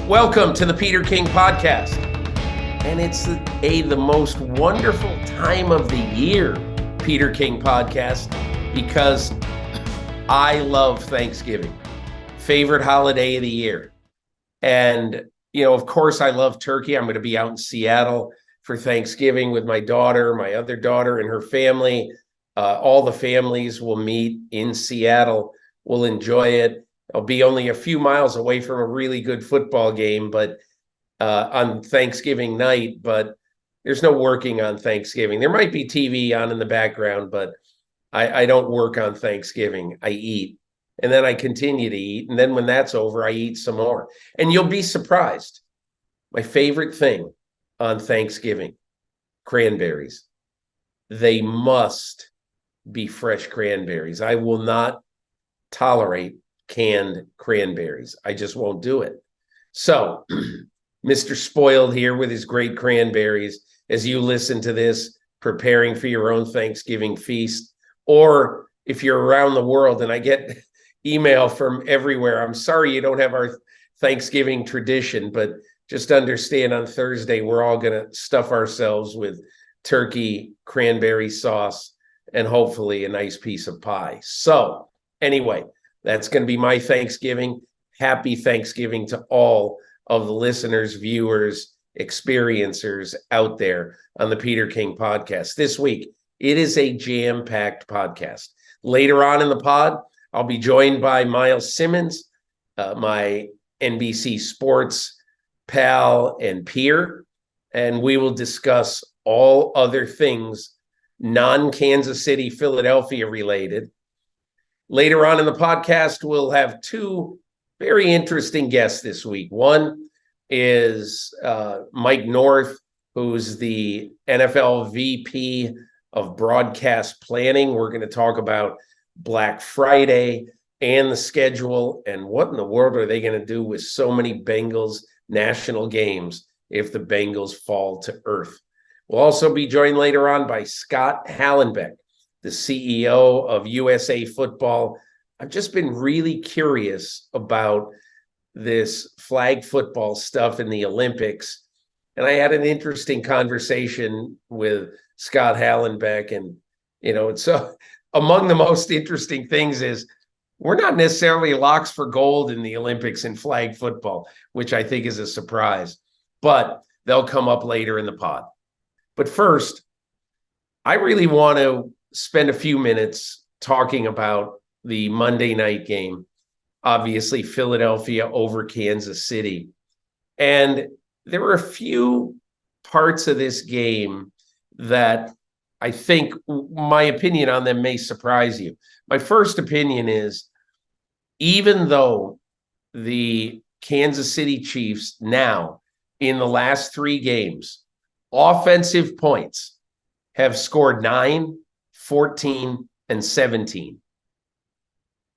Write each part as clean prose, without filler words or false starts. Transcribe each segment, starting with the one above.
Welcome to the Peter King Podcast. And it's the most wonderful time of the year, Peter King Podcast, because I love Thanksgiving. Favorite holiday of the year. And, of course, I love turkey. I'm going to be out in Seattle for Thanksgiving with my daughter, my other daughter, and her family. All the families will meet in Seattle. We'll enjoy it. I'll be only a few miles away from a really good football game, but on Thanksgiving night, but there's no working on Thanksgiving. There might be TV on in the background, but I don't work on Thanksgiving. I eat, and then I continue to eat. And then when that's over, I eat some more. And you'll be surprised. My favorite thing on Thanksgiving, cranberries. They must be fresh cranberries. I will not tolerate canned cranberries. I just won't do it. So, Mr. Spoiled here with his great cranberries, as you listen to this, preparing for your own Thanksgiving feast. Or if you're around the world, and I get email from everywhere, I'm sorry you don't have our Thanksgiving tradition, but just understand on Thursday, we're all going to stuff ourselves with turkey, cranberry sauce, and hopefully a nice piece of pie. So anyway, that's going to be my Thanksgiving. Happy Thanksgiving to all of the listeners, viewers, experiencers out there on the Peter King Podcast. This week, it is a jam-packed podcast. Later on in the pod, I'll be joined by Myles Simmons, my NBC sports pal and peer, and we will discuss all other things non-Kansas City, Philadelphia related. Later on in the podcast, we'll have two very interesting guests this week. One is Mike North, who's the NFL VP of broadcast planning. We're going to talk about Black Friday and the schedule and what in the world are they going to do with so many Bengals national games if the Bengals fall to earth. We'll also be joined later on by Scott Hallenbeck, the CEO of USA Football. I've just been really curious about this flag football stuff in the Olympics. And I had an interesting conversation with Scott Hallenbeck. And, it's among the most interesting things is we're not necessarily locks for gold in the Olympics in flag football, which I think is a surprise. But they'll come up later in the pod. But first, I really want to spend a few minutes talking about the Monday night game, obviously Philadelphia over Kansas City. And there were a few parts of this game that I think my opinion on them may surprise you. My first opinion is, even though the Kansas City Chiefs now in the last three games, offensive points have scored 9, 14, and 17.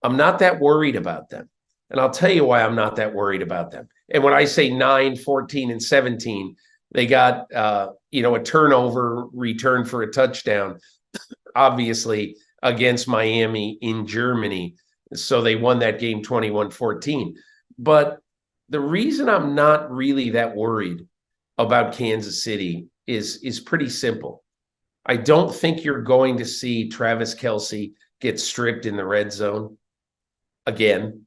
I'm not that worried about them. And I'll tell you why I'm not that worried about them. And when I say 9, 14, and 17, they got, a turnover return for a touchdown, obviously, against Miami in Germany. So they won that game 21-14. But the reason I'm not really that worried about Kansas City is pretty simple. I don't think you're going to see Travis Kelce get stripped in the red zone again.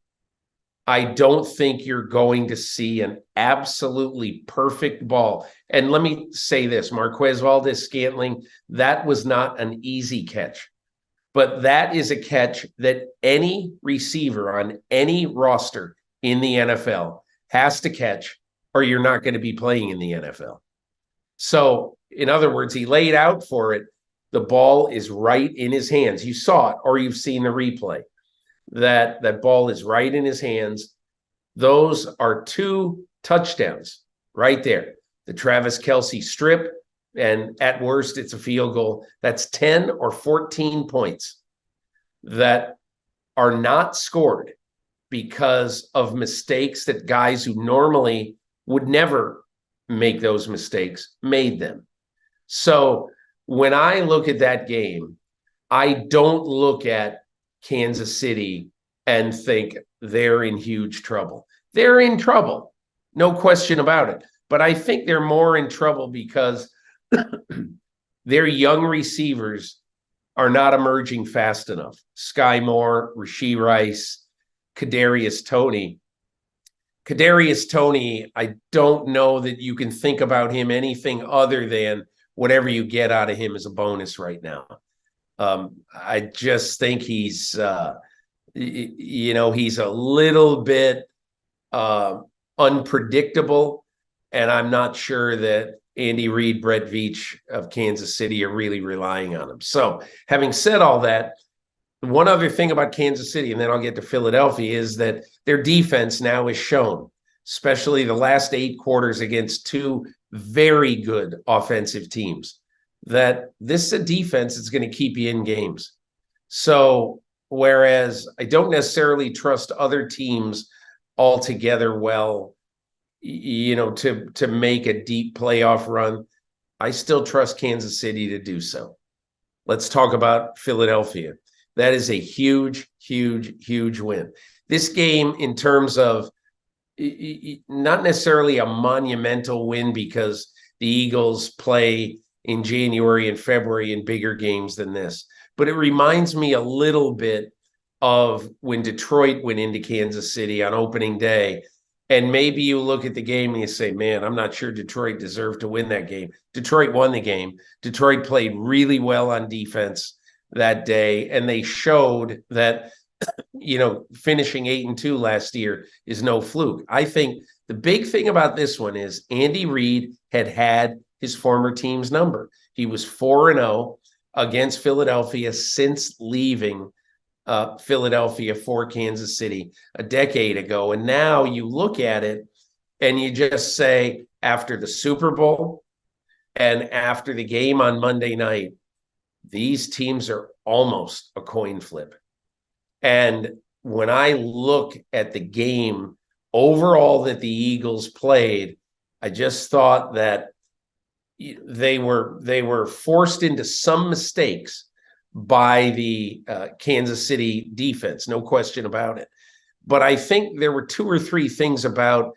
I don't think you're going to see an absolutely perfect ball. And let me say this, Marquez Valdes-Scantling, that was not an easy catch. But that is a catch that any receiver on any roster in the NFL has to catch, or you're not going to be playing in the NFL. So, in other words, he laid out for it. The ball is right in his hands. You saw it, or you've seen the replay. That ball is right in his hands. Those are two touchdowns right there. The Travis Kelce strip, and at worst, it's a field goal. That's 10 or 14 points that are not scored because of mistakes that guys who normally would never make those mistakes made them. So when I look at that game, I don't look at Kansas City and think they're in huge trouble. They're in trouble, No question about it. But I think they're more in trouble because their young receivers are not emerging fast enough. Sky Moore, Rashee Rice, Kadarius Toney. Kadarius Toney, I don't know that you can think about him anything other than whatever you get out of him is a bonus right now. I just think he's, he's a little bit unpredictable, and I'm not sure that Andy Reid, Brett Veach of Kansas City are really relying on him. So having said all that, one other thing about Kansas City, and then I'll get to Philadelphia, is that their defense now is shown, especially the last 8 quarters against 2 very good offensive teams, that this is a defense that's going to keep you in games. So whereas I don't necessarily trust other teams altogether well, to make a deep playoff run, I still trust Kansas City to do so. Let's talk about Philadelphia. That is a huge, huge, huge win. This game, in terms of not necessarily a monumental win because the Eagles play in January and February in bigger games than this, but it reminds me a little bit of when Detroit went into Kansas City on opening day. And maybe you look at the game and you say, man, I'm not sure Detroit deserved to win that game. Detroit won the game. Detroit played really well on defense that day. And they showed that, finishing 8-2 last year is no fluke. I think the big thing about this one is Andy Reid had his former team's number. He was 4-0 against Philadelphia since leaving Philadelphia for Kansas City a decade ago. And now you look at it and you just say, after the Super Bowl and after the game on Monday night, these teams are almost a coin flip. And when I look at the game overall that the Eagles played, I just thought that they were forced into some mistakes by the Kansas City defense, no question about it. But I think there were 2 or 3 things about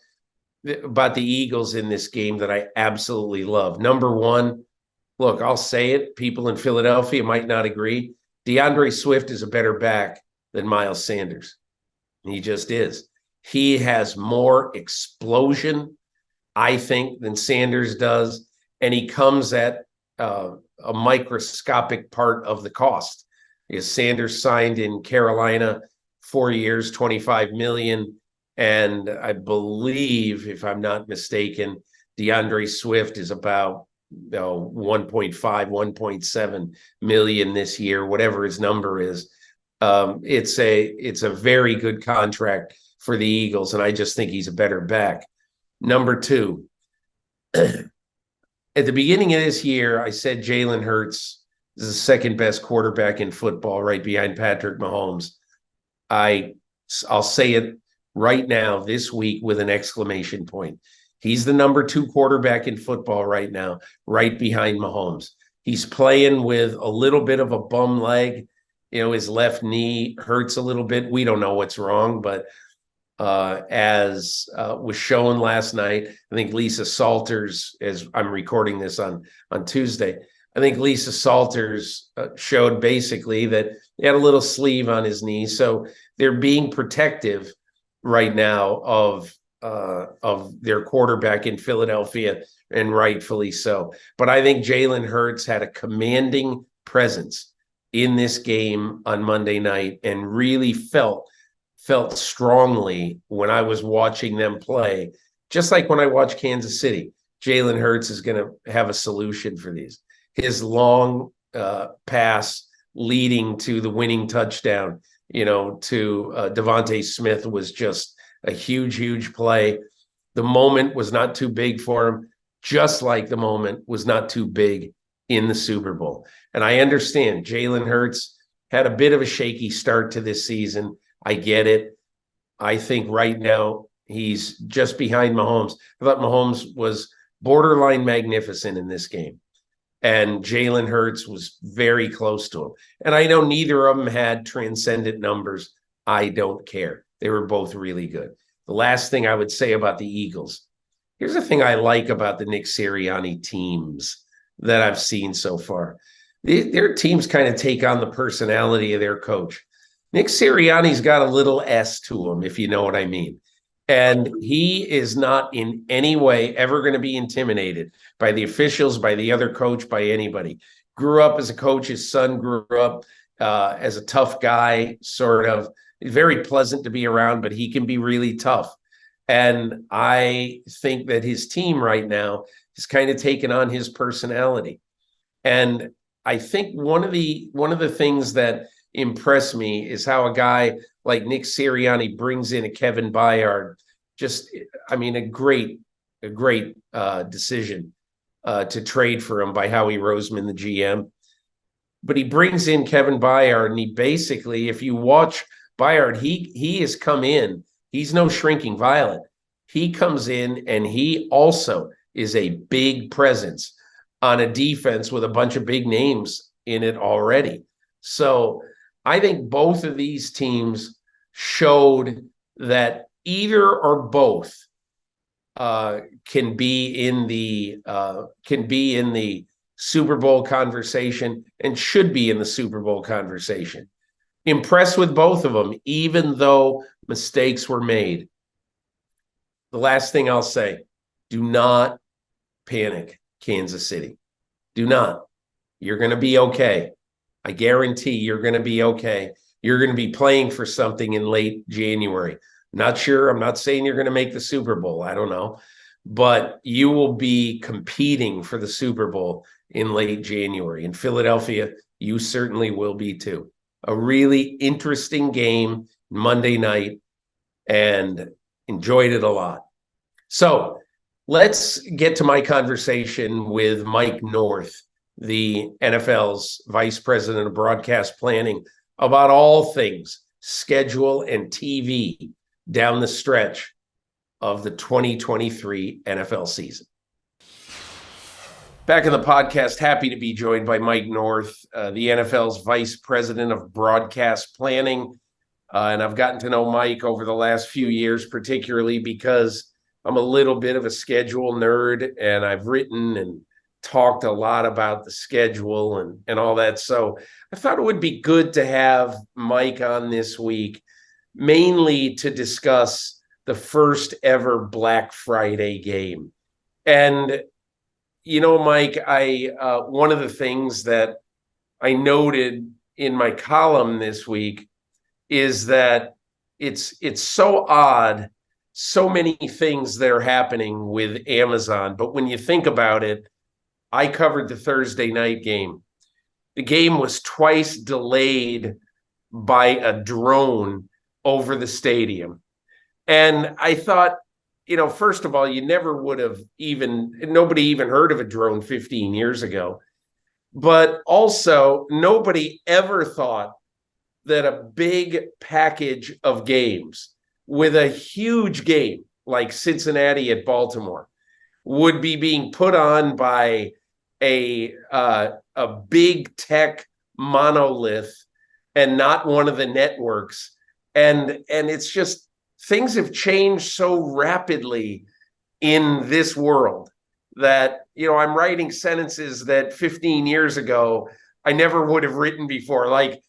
the Eagles in this game that I absolutely love. Number one, look, I'll say it, people in Philadelphia might not agree. DeAndre Swift is a better back than Myles Sanders. He just is. He has more explosion, I think, than Sanders does. And he comes at a microscopic part of the cost. Is Sanders signed in Carolina 4 years, $25 million. And I believe, if I'm not mistaken, DeAndre Swift is about 1.5, 1.7 million this year, whatever his number is. It's a very good contract for the Eagles, and I just think he's a better back. Number 2, at the beginning of this year, I said Jalen Hurts is the second best quarterback in football, right behind Patrick Mahomes. I'll say it right now this week with an exclamation point. He's the number 2 quarterback in football right now, right behind Mahomes. He's playing with a little bit of a bum leg. His left knee hurts a little bit. We don't know what's wrong, but as was shown last night, I think Lisa Salters, as I'm recording this on Tuesday, I think Lisa Salters showed basically that he had a little sleeve on his knee. So they're being protective right now of their quarterback in Philadelphia, and rightfully so. But I think Jalen Hurts had a commanding presence in this game on Monday night and really felt strongly when I was watching them play, just like when I watch Kansas City. Jalen Hurts is going to have a solution for these. His long pass leading to the winning touchdown, to Devontae Smith was just a huge, huge play. The moment was not too big for him, just like the moment was not too big in the Super Bowl. And I understand Jalen Hurts had a bit of a shaky start to this season. I get it. I think right now he's just behind Mahomes. I thought Mahomes was borderline magnificent in this game, and Jalen Hurts was very close to him. And I know neither of them had transcendent numbers. I don't care. They were both really good. The last thing I would say about the Eagles. Here's the thing I like about the Nick Sirianni teams that I've seen so far. Their teams kind of take on the personality of their coach. Nick Sirianni's got a little S to him, if you know what I mean. And he is not in any way ever going to be intimidated by the officials, by the other coach, by anybody. Grew up as a coach. His son grew up as a tough guy, sort of. Very pleasant to be around, but he can be really tough. And I think that his team right now has kind of taken on his personality. And I think one of the things that impressed me is how a guy like Nick Sirianni brings in a Kevin Byard. A great decision to trade for him by Howie Roseman, the GM. But he brings in Kevin Byard, and he basically, if you watch Byard, he has come in. He's no shrinking violet. He comes in, and he also is a big presence on a defense with a bunch of big names in it already. So I think both of these teams showed that either or both can be in the Super Bowl conversation and should be in the Super Bowl conversation. Impressed with both of them, even though mistakes were made. The last thing I'll say, do not panic, Kansas City. Do not. You're going to be okay. I guarantee you're going to be okay. You're going to be playing for something in late January. Not sure. I'm not saying you're going to make the Super Bowl. I don't know. But you will be competing for the Super Bowl in late January. In Philadelphia, you certainly will be too. A really interesting game Monday night, and enjoyed it a lot. So let's get to my conversation with Mike North, the NFL's Vice President of Broadcast Planning, about all things schedule and TV down the stretch of the 2023 NFL season. Back in the podcast, happy to be joined by Mike North, the NFL's Vice President of Broadcast Planning. And I've gotten to know Mike over the last few years, particularly because I'm a little bit of a schedule nerd, and I've written and talked a lot about the schedule and all that. So I thought it would be good to have Mike on this week, mainly to discuss the first ever Black Friday game. And you know, Mike, one of the things that I noted in my column this week is that it's so odd, so many things that are happening with Amazon. But when you think about it, I covered the Thursday night game. The game was twice delayed by a drone over the stadium. And I thought, first of all, you never would have nobody even heard of a drone 15 years ago. But also, nobody ever thought that a big package of games with a huge game like Cincinnati at Baltimore would be being put on by a big tech monolith and not one of the networks. And it's just, things have changed so rapidly in this world that, I'm writing sentences that 15 years ago I never would have written before. Like,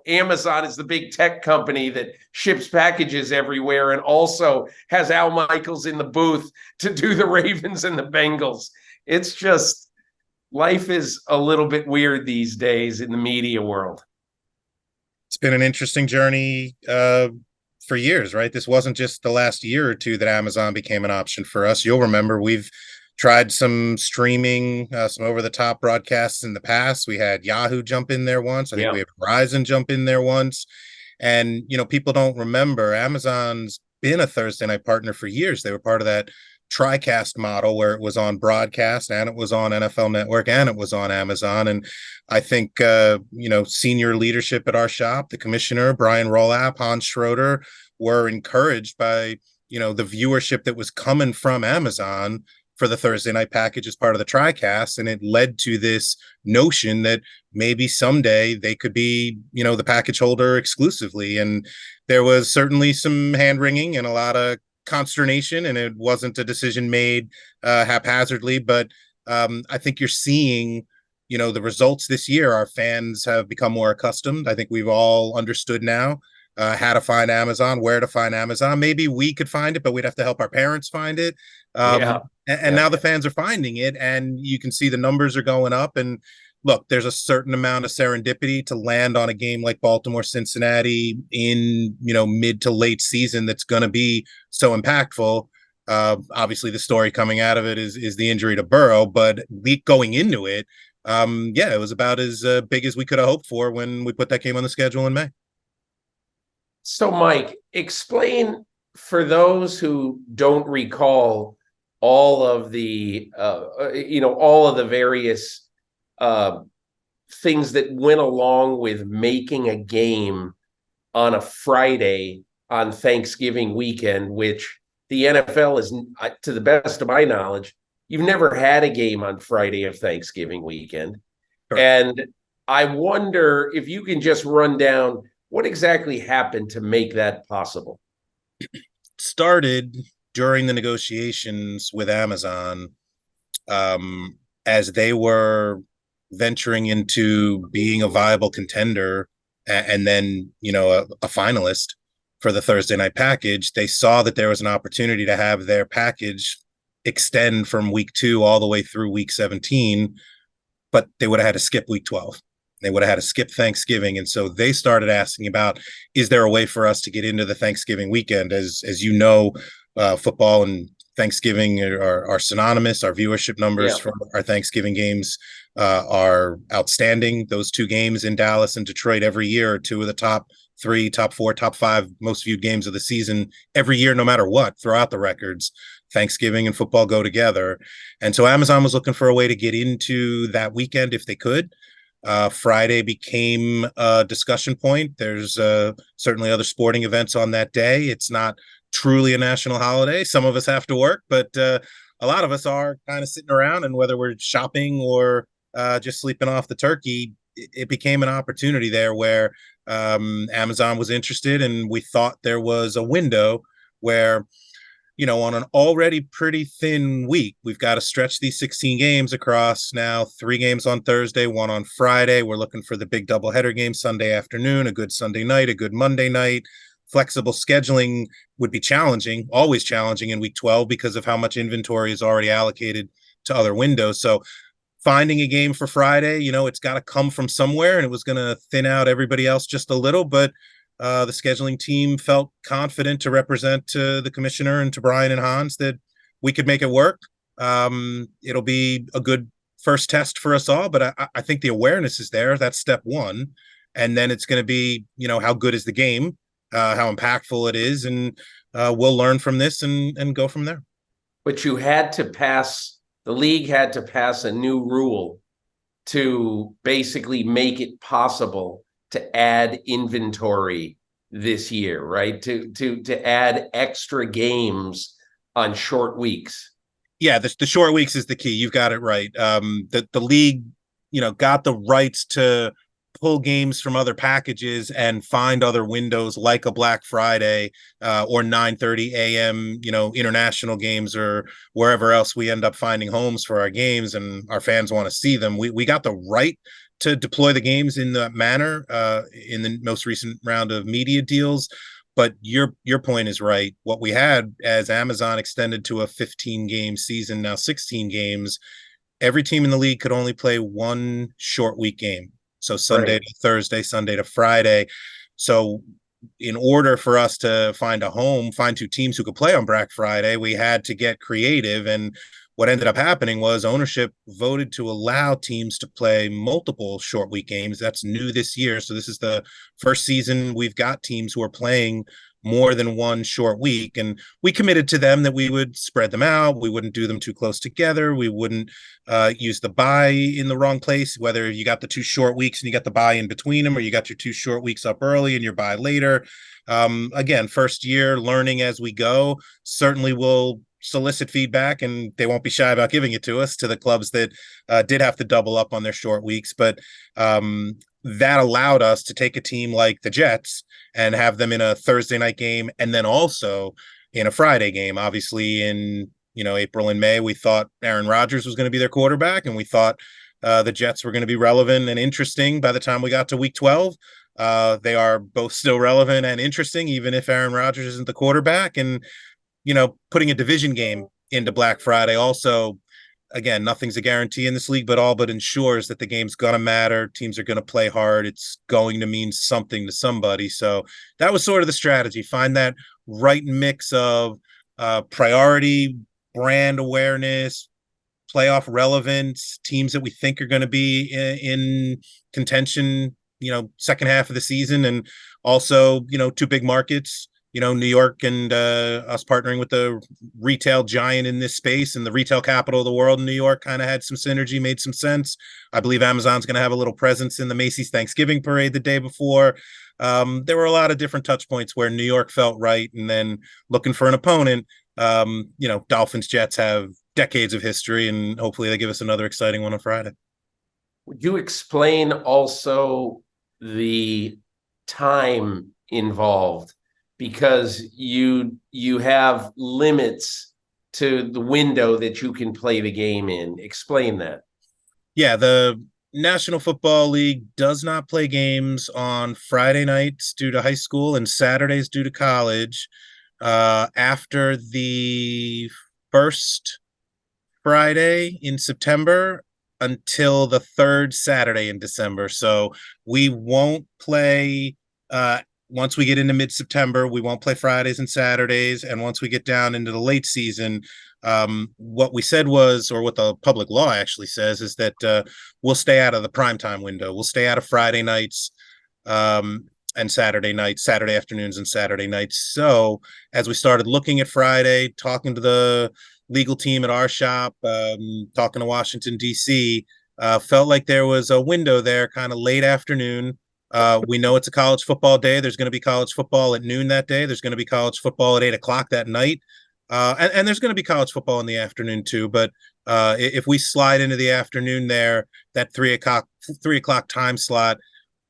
Amazon is the big tech company that ships packages everywhere and also has Al Michaels in the booth to do the Ravens and the Bengals. It's just, life is a little bit weird these days in the media world. It's been an interesting journey for years, right? This wasn't just the last year or two that Amazon became an option for us. You'll remember we've tried some streaming, some over-the-top broadcasts in the past. We had Yahoo jump in there once. I think we had Verizon jump in there once. And, people don't remember, Amazon's been a Thursday night partner for years. They were part of that TriCast model where it was on broadcast and it was on NFL Network and it was on Amazon. And I think, senior leadership at our shop, the commissioner, Brian Rollap, Hans Schroeder, were encouraged by, the viewership that was coming from Amazon for the Thursday night package as part of the TriCast, and it led to this notion that maybe someday they could be, the package holder exclusively. And there was certainly some hand wringing and a lot of consternation, and it wasn't a decision made haphazardly. But I think you're seeing, the results this year. Our fans have become more accustomed. I think we've all understood now how to find Amazon, where to find Amazon. Maybe we could find it, but we'd have to help our parents find it. And now the fans are finding it, and you can see the numbers are going up. And look, there's a certain amount of serendipity to land on a game like Baltimore-Cincinnati in, mid to late season that's going to be so impactful. Obviously, the story coming out of it is the injury to Burrow, but going into it, it was about as big as we could have hoped for when we put that game on the schedule in May. So, Mike, explain for those who don't recall all of the, all of the various things that went along with making a game on a Friday on Thanksgiving weekend, which the NFL is, to the best of my knowledge, you've never had a game on Friday of Thanksgiving weekend. Sure. And I wonder if you can just run down what exactly happened to make that possible. Started during the negotiations with Amazon, as they were venturing into being a viable contender and then, a finalist for the Thursday night package. They saw that there was an opportunity to have their package extend from week 2 all the way through week 17, but they would have had to skip week 12. They would have had to skip Thanksgiving. And so they started asking about, is there a way for us to get into the Thanksgiving weekend? As football and Thanksgiving are synonymous. Our viewership numbers for our Thanksgiving games are outstanding. Those 2 games in Dallas and Detroit every year are 2 of the top 3, top 4, top 5 most viewed games of the season every year, no matter what, throughout the records. Thanksgiving and football go together. And so Amazon was looking for a way to get into that weekend if they could. Friday became a discussion point. There's certainly other sporting events on that day. It's not truly a national holiday. Some of us have to work, but a lot of us are kind of sitting around, and whether we're shopping or just sleeping off the turkey, it became an opportunity there where Amazon was interested, and we thought there was a window where, on an already pretty thin week, we've got to stretch these 16 games across now 3 games on Thursday, 1 on Friday. We're looking for the big doubleheader game Sunday afternoon, a good Sunday night, a good Monday night. Flexible scheduling would be challenging, always challenging in week 12 because of how much inventory is already allocated to other windows. So finding a game for Friday, it's got to come from somewhere, and it was going to thin out everybody else just a little, but the scheduling team felt confident to represent to the commissioner and to Brian and Hans that we could make it work. It'll be a good first test for us all, but I think the awareness is there. That's step 1. And then it's going to be, how good is the game, how impactful it is, and we'll learn from this and go from there. But the league had to pass a new rule to basically make it possible to add inventory this year, right? To add extra games on short weeks. Yeah, the short weeks is the key. You've got it right. The league, got the rights to pull games from other packages and find other windows like a Black Friday or 9:30 a.m., international games or wherever else we end up finding homes for our games and our fans want to see them. We got the right to deploy the games in that manner in the most recent round of media deals. But your point is right. What we had as Amazon extended to a 15-game season, now 16 games, every team in the league could only play 1 short week game. So Sunday to Thursday, Sunday to Friday. So in order for us to find 2 teams who could play on Black Friday, we had to get creative. And what ended up happening was ownership voted to allow teams to play multiple short week games. That's new this year. So this is the first season we've got teams who are playing more than 1 short week. And we committed to them that we would spread them out. We wouldn't do them too close together. We wouldn't use the bye in the wrong place, whether you got the 2 short weeks and you got the bye in between them, or you got your 2 short weeks up early and your bye later. Again, first year learning as we go. Certainly we'll solicit feedback, and they won't be shy about giving it to us, to the clubs that did have to double up on their short weeks. But that allowed us to take a team like the Jets and have them in a Thursday night game, and then also in a Friday game. Obviously, in April and May, we thought Aaron Rodgers was going to be their quarterback, and we thought the Jets were going to be relevant and interesting by the time we got to week 12. They are both still relevant and interesting, even if Aaron Rodgers isn't the quarterback. And putting a division game into Black Friday also, again, nothing's a guarantee in this league, but all but ensures that the game's going to matter. Teams are going to play hard. It's going to mean something to somebody. So that was sort of the strategy. Find that right mix of priority, brand awareness, playoff relevance, teams that we think are going to be in contention, second half of the season. And also, two big markets, New York and us partnering with the retail giant in this space, and the retail capital of the world in New York kind of had some synergy, made some sense. I believe Amazon's going to have a little presence in the Macy's Thanksgiving parade the day before. There were a lot of different touch points where New York felt right. And then looking for an opponent, Dolphins, Jets have decades of history, and hopefully they give us another exciting one on Friday. Would you explain also the time involved? Because you have limits to the window that you can play the game in. Explain that. Yeah, the National Football League does not play games on Friday nights due to high school and Saturdays due to college. After the first Friday in September until the third Saturday in December. So we won't play once we get into mid-September, we won't play Fridays and Saturdays. And once we get down into the late season, what we said was, or what the public law actually says, is that we'll stay out of the primetime window. We'll stay out of Friday nights and Saturday nights, Saturday afternoons and Saturday nights. So as we started looking at Friday, talking to the legal team at our shop, talking to Washington, D.C., felt like there was a window there, kind of late afternoon. We know it's a college football day. There's going to be college football at noon that day. There's going to be college football at 8:00 that night. And there's going to be college football in the afternoon too. But if we slide into the afternoon there, that 3:00 time slot,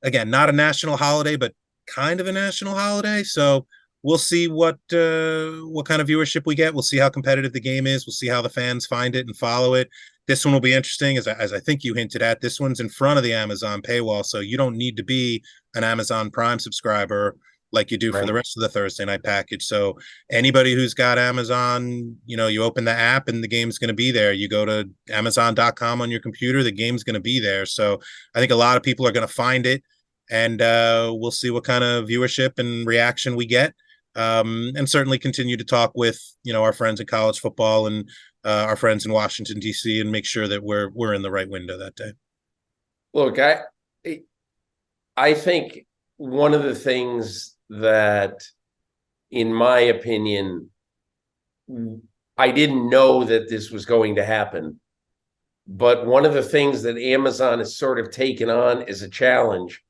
again, not a national holiday, but kind of a national holiday. So we'll see what kind of viewership we get. We'll see how competitive the game is. We'll see how the fans find it and follow it. This one will be interesting, as I think you hinted at. This one's in front of the Amazon paywall, so you don't need to be an Amazon Prime subscriber like you do for the rest of the Thursday night package. So anybody who's got Amazon, you open the app and the game's going to be there. You go to Amazon.com on your computer, the game's going to be there. So I think a lot of people are going to find it, and we'll see what kind of viewership and reaction we get. And certainly continue to talk with, our friends in college football and our friends in Washington, D.C., and make sure that we're in the right window that day. Look, I think one of the things that, in my opinion, I didn't know that this was going to happen, but one of the things that Amazon has sort of taken on as a challenge,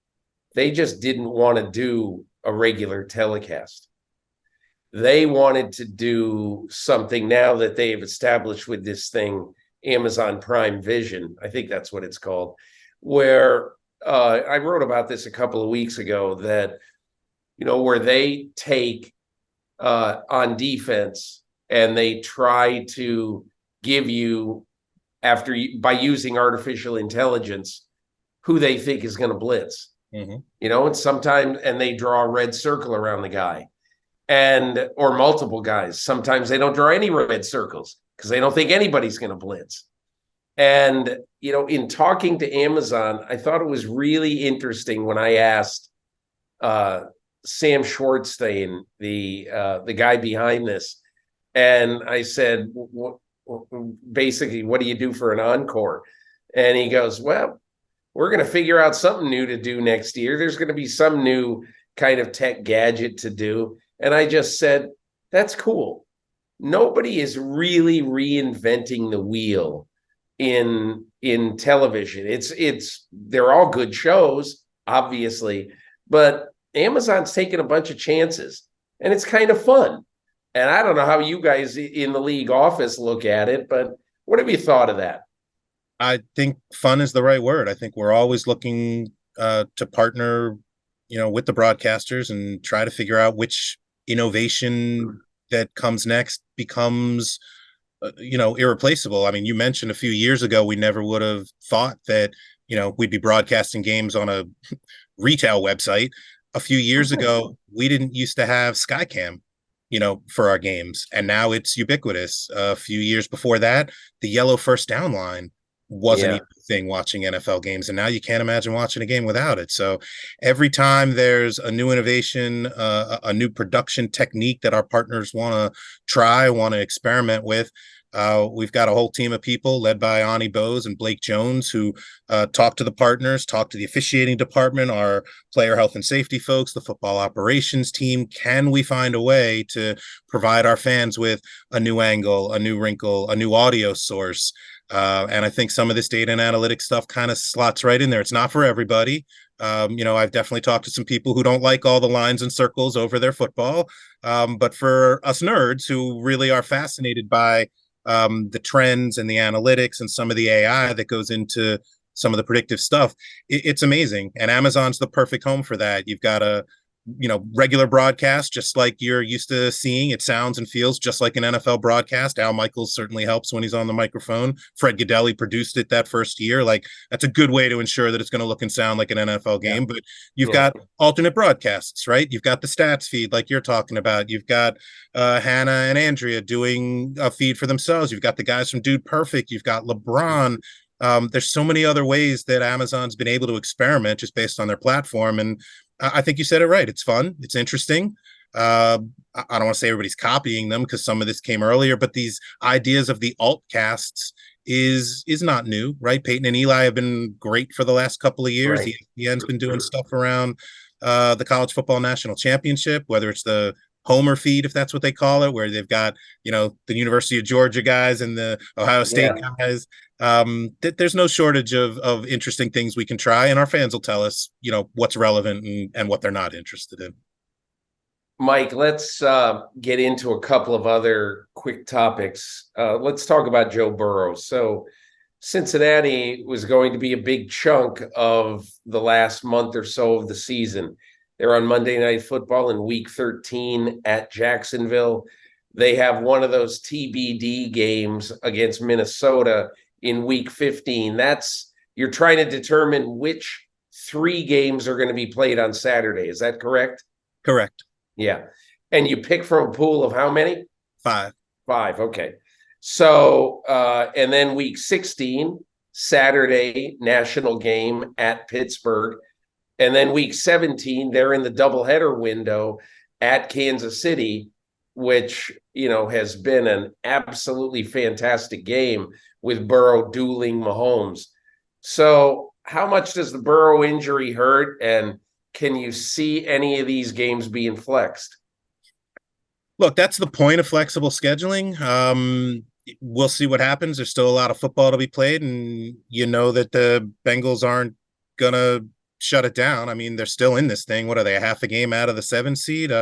they just didn't want to do a regular telecast. They wanted to do something now that they have established with this thing, Amazon Prime Vision. I think that's what it's called, where I wrote about this a couple of weeks ago, that, where they take on defense and they try to give you, by using artificial intelligence, who they think is going to blitz. Mm-hmm. And sometimes, and they draw a red circle around the guy. Or multiple guys. Sometimes they don't draw any red circles because they don't think anybody's going to blitz. And, in talking to Amazon, I thought it was really interesting when I asked Sam Schwartzstein, the guy behind this, and I said, basically, what do you do for an encore? And he goes, well, we're going to figure out something new to do next year. There's going to be some new kind of tech gadget to do. And I just said, that's cool. Nobody is really reinventing the wheel in television. They're all good shows, obviously, but Amazon's taken a bunch of chances, and it's kind of fun. And I don't know how you guys in the league office look at it, but what have you thought of that? I think fun is the right word. I think we're always looking to partner, with the broadcasters and try to figure out which innovation that comes next becomes, irreplaceable. I mean, you mentioned a few years ago, we never would have thought that, we'd be broadcasting games on a retail website. A few years ago, we didn't used to have Skycam, for our games, and now it's ubiquitous. A few years before that, the yellow first down line wasn't Yeah. even a thing watching NFL games, and now you can't imagine watching a game without it. So every time there's a new innovation, a new production technique that our partners want to experiment with, we've got a whole team of people led by Ani Bose and Blake Jones who talk to the partners, talk to the officiating department, our player health and safety folks, the football operations team. Can we find a way to provide our fans with a new angle, a new wrinkle, a new audio source? And I think some of this data and analytics stuff kind of slots right in there. It's not for everybody. I've definitely talked to some people who don't like all the lines and circles over their football. But for us nerds who really are fascinated by the trends and the analytics and some of the AI that goes into some of the predictive stuff, it's amazing. And Amazon's the perfect home for that. You've got a regular broadcast, just like you're used to seeing. It sounds and feels just like an NFL broadcast. Al Michaels certainly helps when he's on the microphone. Fred Godelli produced it that first year. Like, that's a good way to ensure that it's going to look and sound like an NFL game. Yeah. But you've got alternate broadcasts, right? You've got the stats feed like you're talking about. You've got Hannah and Andrea doing a feed for themselves. You've got the guys from Dude Perfect. You've got LeBron. There's so many other ways that Amazon's been able to experiment just based on their platform. And I think you said it right. It's fun. It's interesting. I don't want to say everybody's copying them because some of this came earlier, but these ideas of the alt casts is not new, right? Peyton and Eli have been great for the last couple of years. Right. ESPN's been doing stuff around the college football national championship, whether it's the Homer feed, if that's what they call it, where they've got, the University of Georgia guys and the Ohio State guys. There's no shortage of interesting things we can try, and our fans will tell us, what's relevant and what they're not interested in. Mike, let's get into a couple of other quick topics. Let's talk about Joe Burrow. So Cincinnati was going to be a big chunk of the last month or so of the season. They're on Monday Night Football in Week 13 at Jacksonville. They have one of those TBD games against Minnesota in Week 15. You're trying to determine which 3 games are going to be played on Saturday. Is that correct? Correct. Yeah. And you pick from a pool of how many? 5. 5. Okay. So, and then Week 16, Saturday national game at Pittsburgh. And then Week 17, they're in the doubleheader window at Kansas City, which, has been an absolutely fantastic game with Burrow dueling Mahomes. So how much does the Burrow injury hurt? And can you see any of these games being flexed? Look, that's the point of flexible scheduling. We'll see what happens. There's still a lot of football to be played, and that the Bengals aren't going to shut it down. I mean, they're still in this thing. What are they, a half a game out of the 7 seed?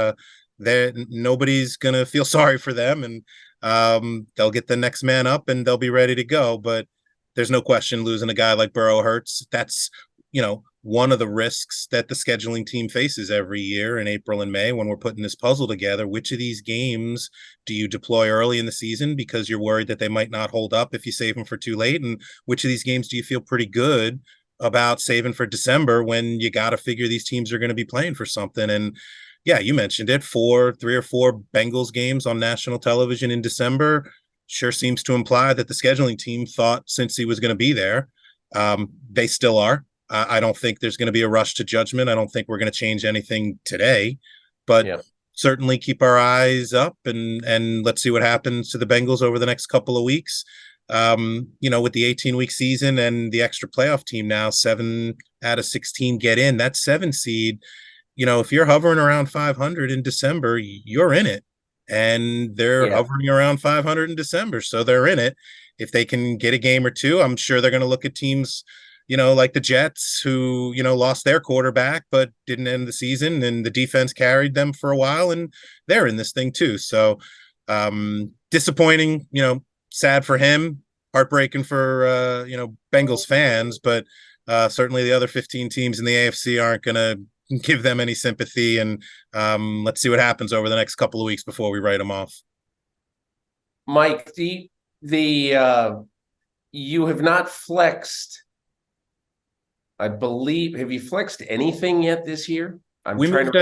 Nobody's going to feel sorry for them, and they'll get the next man up and they'll be ready to go. But there's no question losing a guy like Burrow hurts. That's, one of the risks that the scheduling team faces every year in April and May when we're putting this puzzle together. Which of these games do you deploy early in the season because you're worried that they might not hold up if you save them for too late? And which of these games do you feel pretty good about saving for December when you got to figure these teams are going to be playing for something? And yeah, you mentioned it, 3 or 4 Bengals games on national television in December sure seems to imply that the scheduling team thought Cincy was going to be there. They still are. I don't think there's going to be a rush to judgment. I don't think we're going to change anything today, but certainly keep our eyes up and let's see what happens to the Bengals over the next couple of weeks. With the 18-week season and the extra playoff team now, 7 out of 16 get in. That 7 seed, if you're hovering around 500 in December, you're in it. And they're hovering around 500 in December, so they're in it. If they can get a game or two, I'm sure they're going to look at teams, like the Jets, who, lost their quarterback but didn't end the season, and the defense carried them for a while, and they're in this thing too. So Disappointing, sad for him, heartbreaking for Bengals fans, but certainly the other 15 teams in the AFC aren't going to give them any sympathy. And let's see what happens over the next couple of weeks before we write them off. Mike, you have not flexed, I believe. Have you flexed anything yet this year? We moved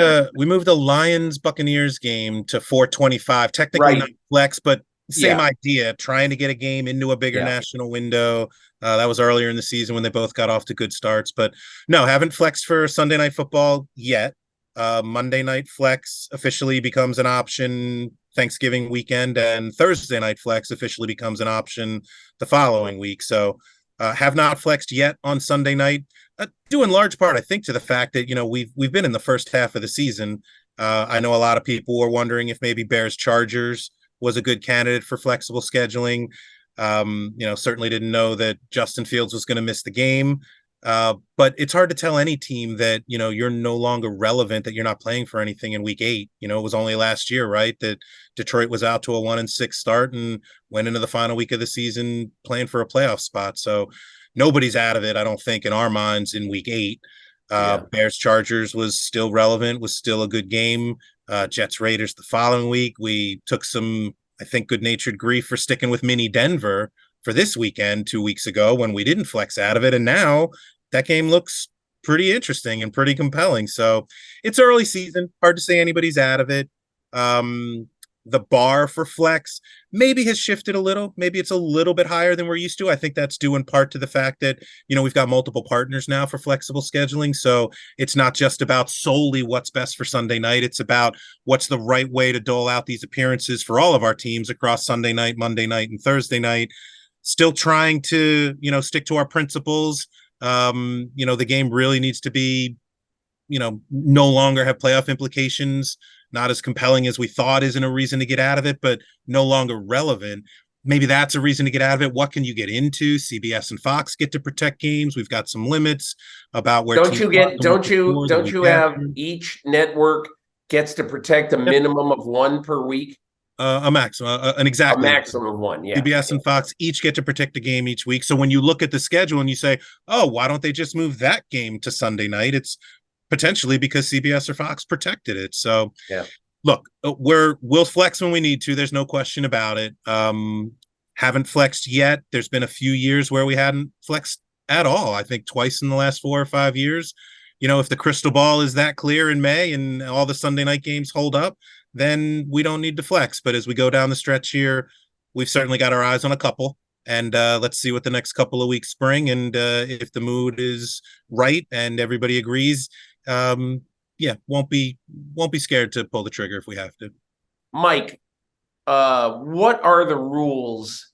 the Lions Buccaneers game to 425. Technically not flex, but same idea. Trying to get a game into a bigger national window. That was earlier in the season when they both got off to good starts. But no, haven't flexed for Sunday Night Football yet. Monday Night Flex officially becomes an option Thanksgiving weekend, and Thursday Night Flex officially becomes an option the following week. So have not flexed yet on Sunday night. Due in large part, I think, to the fact that we've been in the first half of the season. I know a lot of people were wondering if maybe Bears-Chargers was a good candidate for flexible scheduling. Certainly didn't know that Justin Fields was going to miss the game. But it's hard to tell any team that you're no longer relevant, that you're not playing for anything in week 8. It was only last year, right, that Detroit was out to a 1-6 start and went into the final week of the season playing for a playoff spot. So nobody's out of it, I don't think, in our minds in week 8. Bears-Chargers was still relevant, was still a good game. Jets-Raiders the following week. We took some, I think, good-natured grief for sticking with mini Denver for this weekend 2 weeks ago when we didn't flex out of it. And now that game looks pretty interesting and pretty compelling. So it's early season. Hard to say anybody's out of it. The bar for flex maybe has shifted a little. Maybe it's a little bit higher than we're used to. I think that's due in part to the fact that, we've got multiple partners now for flexible scheduling. So it's not just about solely what's best for Sunday night. It's about what's the right way to dole out these appearances for all of our teams across Sunday night, Monday night, and Thursday night. Still trying to, stick to our principles. The game really needs to be, no longer have playoff implications. Not as compelling as we thought isn't a reason to get out of it, but no longer relevant. Maybe that's a reason to get out of it. What can you get into? CBS and Fox get to protect games. We've got some limits about where. Don't you have each network gets to protect a minimum of one per week? A maximum, a maximum of one. Yeah. CBS and Fox each get to protect a game each week. So when you look at the schedule and you say, "Oh, why don't they just move that game to Sunday night?" It's potentially because CBS or Fox protected it. So, look, we'll flex when we need to. There's no question about it. Haven't flexed yet. There's been a few years where we hadn't flexed at all. I think twice in the last 4 or 5 years. If the crystal ball is that clear in May and all the Sunday night games hold up, then we don't need to flex. But as we go down the stretch here, we've certainly got our eyes on a couple. And let's see what the next couple of weeks bring. And if the mood is right and everybody agrees, won't be scared to pull the trigger if we have to. Mike, what are the rules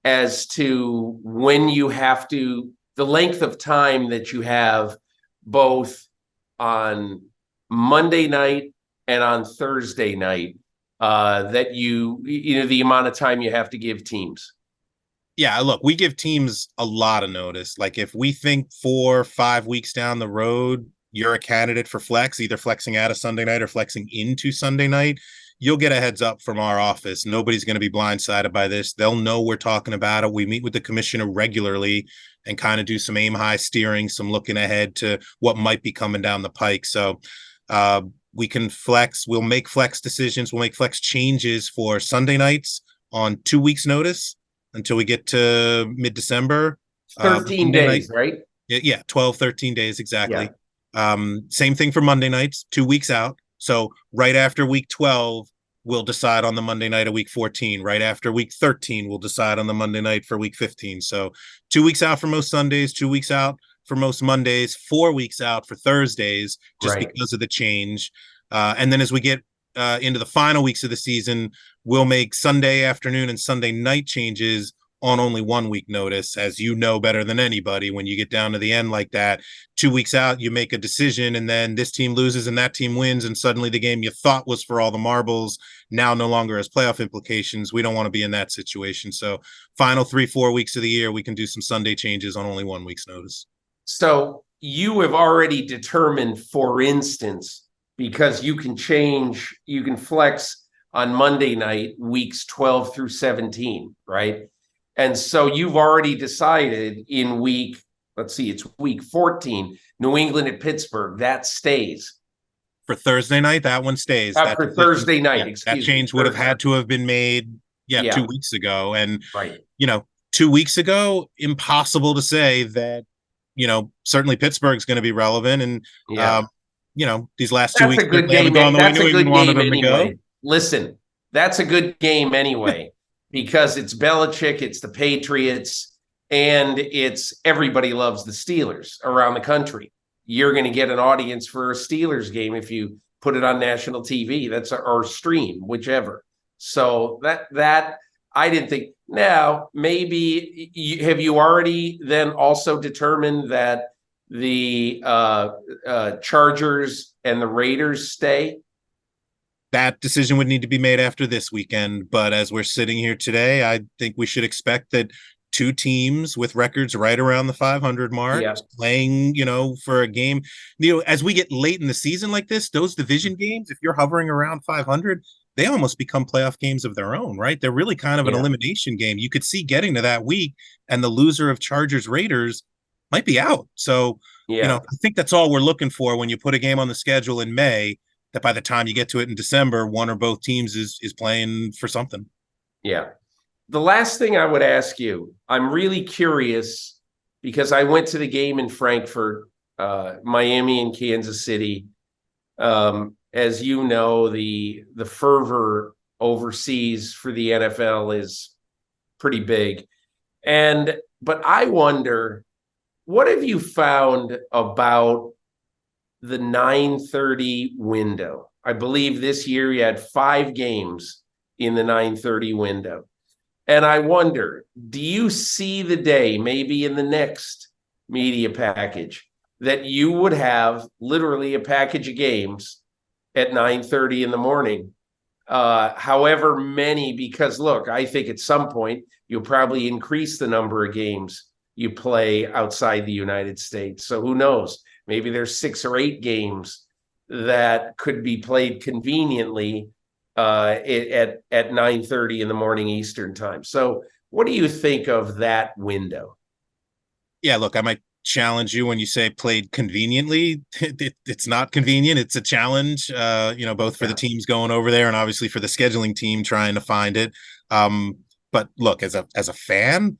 as to when you have to, the length of time that you have both on Monday night and on Thursday night, that the amount of time you have to give teams? Yeah, look, we give teams a lot of notice. Like if we think 4 or 5 weeks down the road, you're a candidate for flex, either flexing out of Sunday night or flexing into Sunday night, you'll get a heads up from our office. Nobody's going to be blindsided by this. They'll know we're talking about it. We meet with the commissioner regularly and kind of do some aim high steering, some looking ahead to what might be coming down the pike. So we can flex. We'll make flex decisions. We'll make flex changes for Sunday nights on 2 weeks notice until we get to mid-December. 13 days, right? Yeah, 12, 13 days, exactly. Yeah. Same thing for Monday nights, 2 weeks out. So right after week 12, we'll decide on the Monday night of week 14. Right after week 13, we'll decide on the Monday night for week 15. So 2 weeks out for most Sundays, 2 weeks out for most Mondays, 4 weeks out for Thursdays, just because of the change. And then as we get into the final weeks of the season, we'll make Sunday afternoon and Sunday night changes on only 1 week notice. As you know better than anybody, when you get down to the end like that, 2 weeks out, you make a decision and then this team loses and that team wins. And suddenly the game you thought was for all the marbles now no longer has playoff implications. We don't want to be in that situation. So final 3-4 weeks of the year, we can do some Sunday changes on only 1 week's notice. So you have already determined, for instance, because you can flex on Monday night, weeks 12 through 17, right? And so you've already decided in it's week 14, New England at Pittsburgh, that stays. For Thursday night, that one stays. For Thursday night, that change would have had to have been made, 2 weeks ago. And, right. 2 weeks ago, impossible to say that, certainly Pittsburgh's going to be relevant. And, these last 2 weeks, that's a good game. That's a good game anyway. Listen, that's a good game anyway, because it's Belichick, it's the Patriots, and it's everybody loves the Steelers around the country. You're going to get an audience for a Steelers game if you put it on national TV. Or stream, whichever. So that I didn't think. Now, maybe have you already then also determined that the Chargers and the Raiders stay? That decision would need to be made after this weekend. But as we're sitting here today, I think we should expect that two teams with records right around the 500 mark playing, for a game. As we get late in the season like this, those division games, if you're hovering around 500, they almost become playoff games of their own, right? They're really kind of an elimination game. You could see getting to that week and the loser of Chargers Raiders might be out. So, I think that's all we're looking for when you put a game on the schedule in May, that by the time you get to it in December, one or both teams is playing for something. Yeah. The last thing I would ask you, I'm really curious because I went to the game in Frankfurt, Miami and Kansas City. As you know, the fervor overseas for the NFL is pretty big. But I wonder, what have you found about the 9:30 window? I believe this year you had 5 games in the 9:30 window. And I wonder, do you see the day, maybe in the next media package, that you would have literally a package of games at 9:30 in the morning? However many, because look, I think at some point you'll probably increase the number of games you play outside the United States. So who knows? Maybe there's 6 or 8 games that could be played conveniently at 9:30 in the morning Eastern time. So what do you think of that window? Yeah, look, I might challenge you when you say played conveniently. It's not convenient. It's a challenge, both for the teams going over there and obviously for the scheduling team trying to find it. But look, as a fan,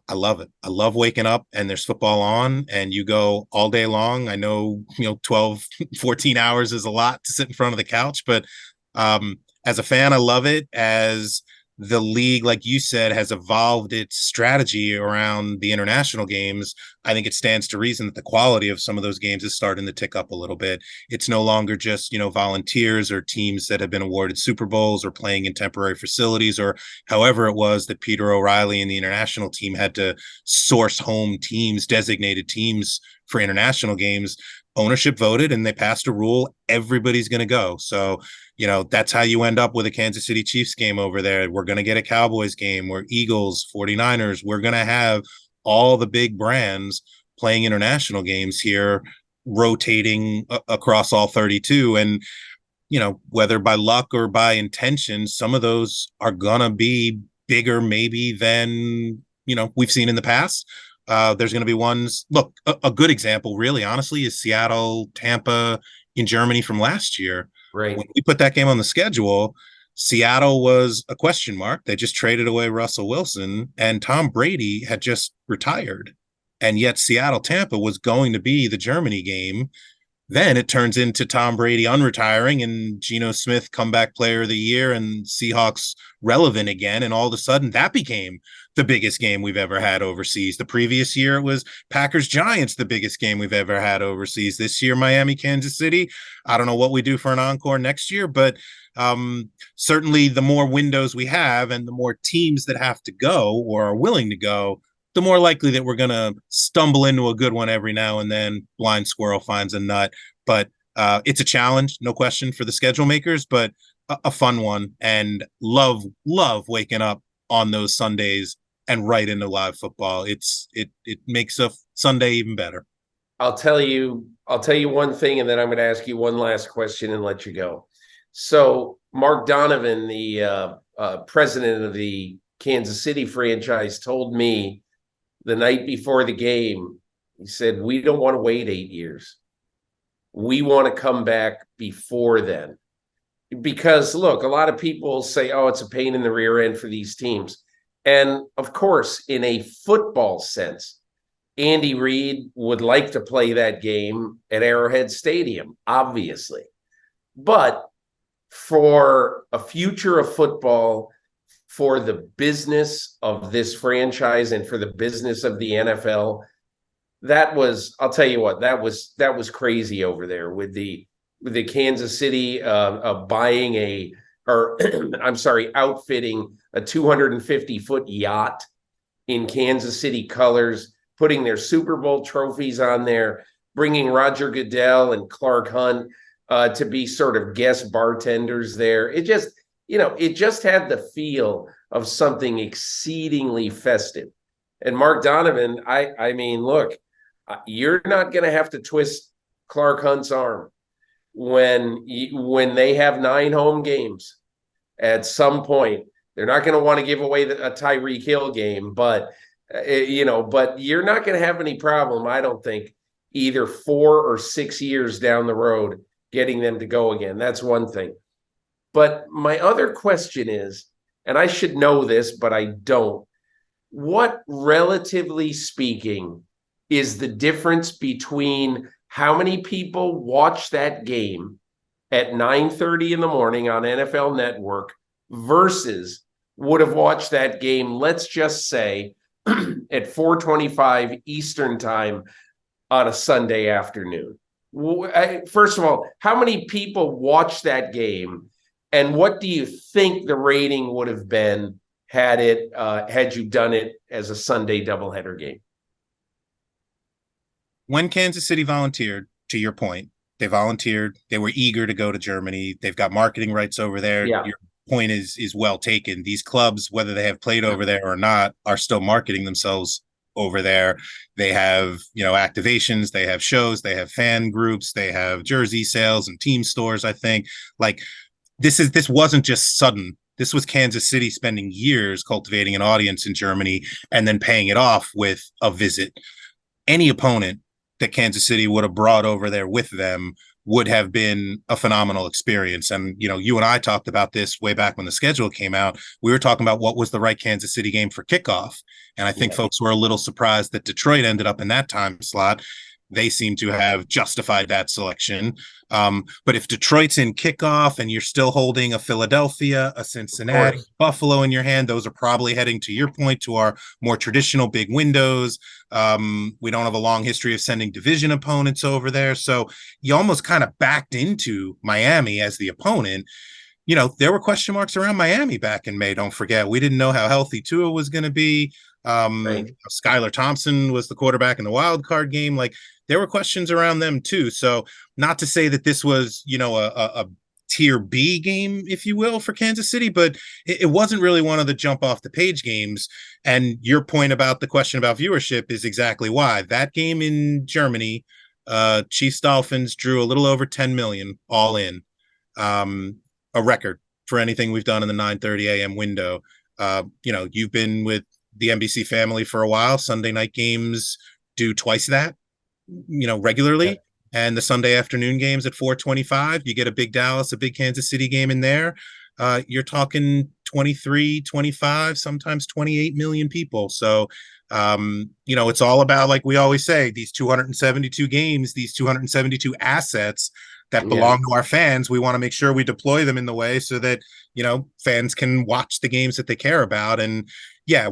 I love it. I love waking up and there's football on and you go all day long. I know, 12, 14 hours is a lot to sit in front of the couch, but as a fan, I love it. As the league, like you said, has evolved its strategy around the international games, I think it stands to reason that the quality of some of those games is starting to tick up a little bit. It's no longer just, volunteers or teams that have been awarded Super Bowls or playing in temporary facilities, or however it was that Peter O'Reilly and the international team had to source home teams, designated teams for international games. Ownership voted and they passed a rule. Everybody's going to go. So, that's how you end up with a Kansas City Chiefs game over there. We're going to get a Cowboys game. We're Eagles, 49ers. We're going to have all the big brands playing international games here, rotating across all 32. And, whether by luck or by intention, some of those are going to be bigger maybe than, we've seen in the past. There's going to be ones. Look, a good example, really, honestly, is Seattle, Tampa in Germany from last year. Right. When we put that game on the schedule, Seattle was a question mark. They just traded away Russell Wilson and Tom Brady had just retired. And yet Seattle, Tampa was going to be the Germany game. Then it turns into Tom Brady unretiring and Geno Smith comeback player of the year and Seahawks relevant again. And all of a sudden that became the biggest game we've ever had overseas. The previous year, it was Packers Giants, the biggest game we've ever had overseas. This year, Miami, Kansas City. I don't know what we do for an encore next year, but certainly the more windows we have and the more teams that have to go or are willing to go, the more likely that we're going to stumble into a good one every now and then. Blind squirrel finds a nut. But it's a challenge, no question, for the schedule makers, but a fun one. And love waking up on those Sundays and right into live football. It makes a Sunday even better. I'll tell you one thing, and then I'm going to ask you one last question and let you go. So Mark Donovan, the president of the Kansas City franchise, told me the night before the game, he said, we don't want to wait 8 years. We want to come back before then. Because look, a lot of people say, oh, it's a pain in the rear end for these teams. And of course, in a football sense, Andy Reid would like to play that game at Arrowhead Stadium, obviously. But for a future of football, for the business of this franchise and for the business of the NFL, that was, I'll tell you what, that was crazy over there with the Kansas City buying outfitting a 250-foot yacht in Kansas City colors, putting their Super Bowl trophies on there, bringing Roger Goodell and Clark Hunt to be sort of guest bartenders there. It just had the feel of something exceedingly festive. And Mark Donovan, I mean, look, you're not going to have to twist Clark Hunt's arm when they have 9 home games. At some point, they're not going to want to give away a Tyreek Hill game, but you're not going to have any problem, I don't think, either 4 or 6 years down the road getting them to go again. That's one thing. But my other question is, and I should know this, but I don't, what, relatively speaking, is the difference between how many people watch that game at 9:30 in the morning on NFL Network versus would have watched that game, let's just say, at 4:25 Eastern time on a Sunday afternoon? First of all, how many people watched that game, and what do you think the rating would have been had you done it as a Sunday doubleheader game? When Kansas City volunteered, to your point, they volunteered. They were eager to go to Germany. They've got marketing rights over there. Yeah. Your point is well taken. These clubs, whether they have played over there or not, are still marketing themselves over there. They have, activations, they have shows, they have fan groups, they have jersey sales and team stores. I think this wasn't just sudden. This was Kansas City spending years cultivating an audience in Germany and then paying it off with a visit. Any opponent that Kansas City would have brought over there with them would have been a phenomenal experience. And, you and I talked about this way back when the schedule came out. We were talking about what was the right Kansas City game for kickoff. And I think folks were a little surprised that Detroit ended up in that time slot. They seem to have justified that selection. But if Detroit's in kickoff and you're still holding a Philadelphia, a Cincinnati, Buffalo in your hand, those are probably heading, to your point, to our more traditional big windows. We don't have a long history of sending division opponents over there. So you almost kind of backed into Miami as the opponent. There were question marks around Miami back in May. Don't forget, we didn't know how healthy Tua was going to be. Skylar Thompson was the quarterback in the wild card game. There were questions around them too. So not to say that this was, a tier B game, if you will, for Kansas City, but it wasn't really one of the jump off the page games. And your point about the question about viewership is exactly why. That game in Germany, Chiefs Dolphins drew a little over 10 million all in, a record for anything we've done in the 9:30 a.m. window. You've been with the NBC family for a while. Sunday night games do twice that, regularly. Yeah. And the Sunday afternoon games at 4:25, you get a big Dallas, a big Kansas City game in there. You're talking 23, 25, sometimes 28 million people. So, it's all about, like we always say, these 272 games, these 272 assets that belong to our fans. We want to make sure we deploy them in the way so that, fans can watch the games that they care about. And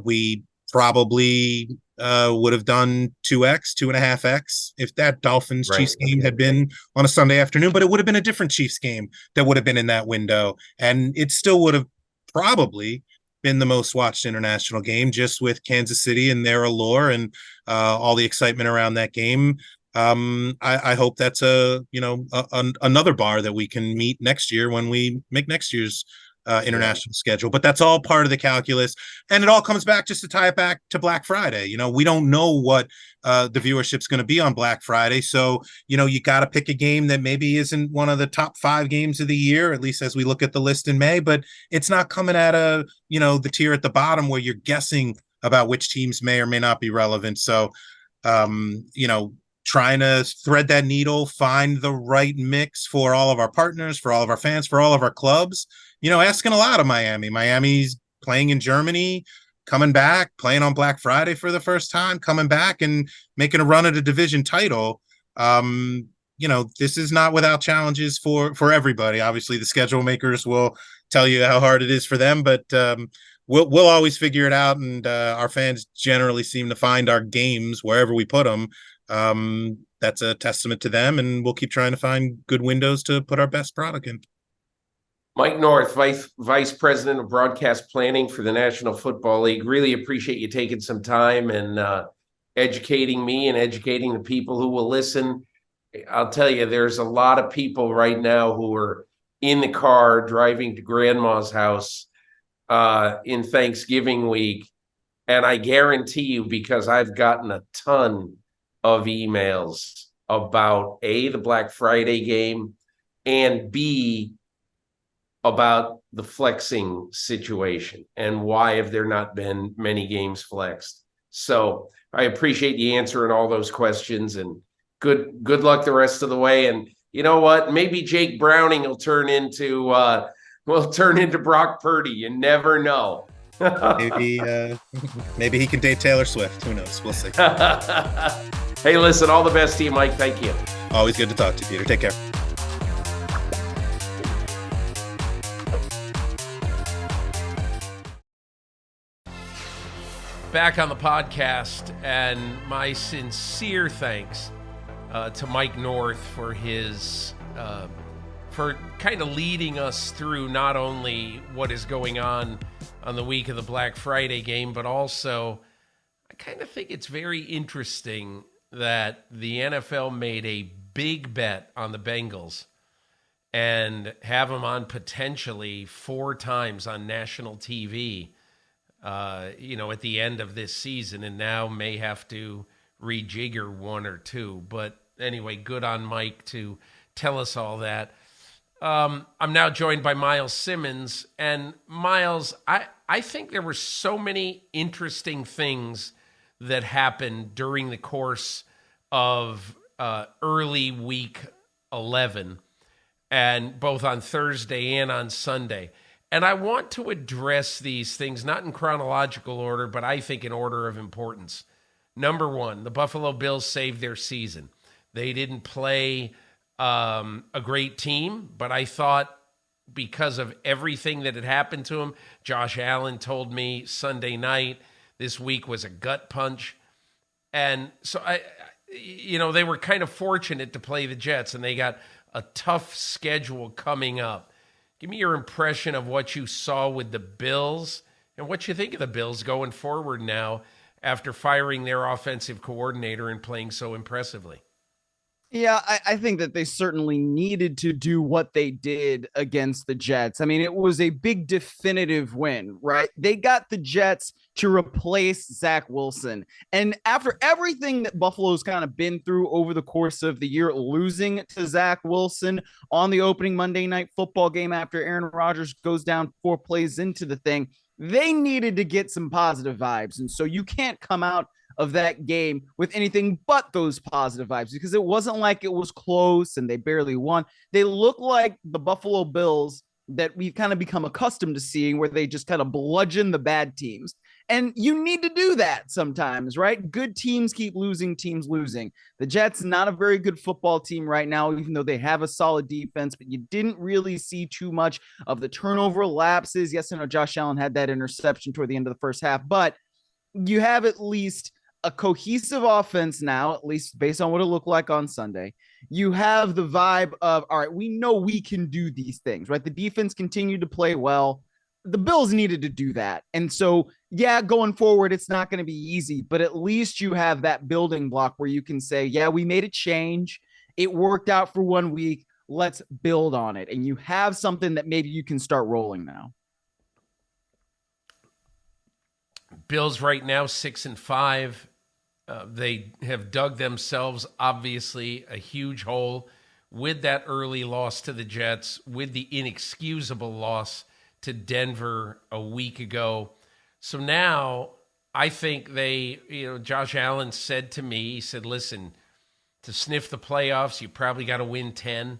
we probably would have done 2x, 2.5x if that Dolphins Chiefs game had been on a Sunday afternoon, but it would have been a different Chiefs game that would have been in that window. And it still would have probably been the most watched international game, just with Kansas City and their allure and all the excitement around that game. I hope that's another bar that we can meet next year when we make next year's international schedule, but that's all part of the calculus. And it all comes back, just to tie it back to Black Friday. We don't know what the viewership's going to be on Black Friday. So, you got to pick a game that maybe isn't one of the top 5 games of the year, at least as we look at the list in May, but it's not coming at the tier at the bottom where you're guessing about which teams may or may not be relevant. So, trying to thread that needle, find the right mix for all of our partners, for all of our fans, for all of our clubs, asking a lot of Miami. Miami's playing in Germany, coming back, playing on Black Friday for the first time, coming back and making a run at a division title. This is not without challenges for everybody. Obviously, the schedule makers will tell you how hard it is for them, but we'll always figure it out. And our fans generally seem to find our games wherever we put them. That's a testament to them, and we'll keep trying to find good windows to put our best product in. Mike North, Vice President of Broadcast Planning for the National Football League. Really appreciate you taking some time and educating me and educating the people who will listen. I'll tell you, there's a lot of people right now who are in the car driving to grandma's house in Thanksgiving week. And I guarantee you, because I've gotten a ton of emails about A, the Black Friday game, and B, about the flexing situation and why have there not been many games flexed. So I appreciate you answering all those questions, and good luck the rest of the way. And you know what? Maybe Jake Browning will turn into Brock Purdy. You never know. Maybe he can date Taylor Swift. Who knows? We'll see. Hey, listen, all the best to you, Mike. Thank you. Always good to talk to you, Peter. Take care. Back on the podcast, and my sincere thanks to Mike North for his for kind of leading us through not only what is going on the week of the Black Friday game, but also I kind of think it's very interesting that the NFL made a big bet on the Bengals and have them on potentially 4 times on national TV. At the end of this season, and now may have to rejigger 1 or 2. But anyway, good on Mike to tell us all that. I'm now joined by Myles Simmons. And Myles, I think there were so many interesting things that happened during the course of early week 11, and both on Thursday and on Sunday. And I want to address these things, not in chronological order, but I think in order of importance. Number 1, the Buffalo Bills saved their season. They didn't play a great team, but I thought because of everything that had happened to them, Josh Allen told me Sunday night this week was a gut punch. And so, they were kind of fortunate to play the Jets, and they got a tough schedule coming up. Give me your impression of what you saw with the Bills and what you think of the Bills going forward now after firing their offensive coordinator and playing so impressively. Yeah, I think that they certainly needed to do what they did against the Jets. I mean, it was a big definitive win, right? They got the Jets to replace Zach Wilson. And after everything that Buffalo's kind of been through over the course of the year, losing to Zach Wilson on the opening Monday Night Football game after Aaron Rodgers goes down 4 plays into the thing, they needed to get some positive vibes. And so you can't come out of that game with anything but those positive vibes, because it wasn't like it was close and they barely won. They look like the Buffalo Bills that we've kind of become accustomed to seeing, where they just kind of bludgeon the bad teams. And you need to do that sometimes, right? Good teams keep losing, teams losing. The Jets, not a very good football team right now, even though they have a solid defense, but you didn't really see too much of the turnover lapses. Yes, I know Josh Allen had that interception toward the end of the first half, but you have at least a cohesive offense now, at least based on what it looked like on Sunday. You have the vibe of, all right, we know we can do these things, right? The defense continued to play well. The Bills needed to do that. And so, yeah, going forward, it's not going to be easy, but at least you have that building block where you can say, yeah, we made a change. It worked out for 1 week. let's build on it. And you have something that maybe you can start rolling now. Bills right now 6-5. They have dug themselves, obviously, a huge hole with that early loss to the Jets, with the inexcusable loss to Denver a week ago. So now I think Josh Allen said to me, he said, listen, to sniff the playoffs, you probably got to win 10.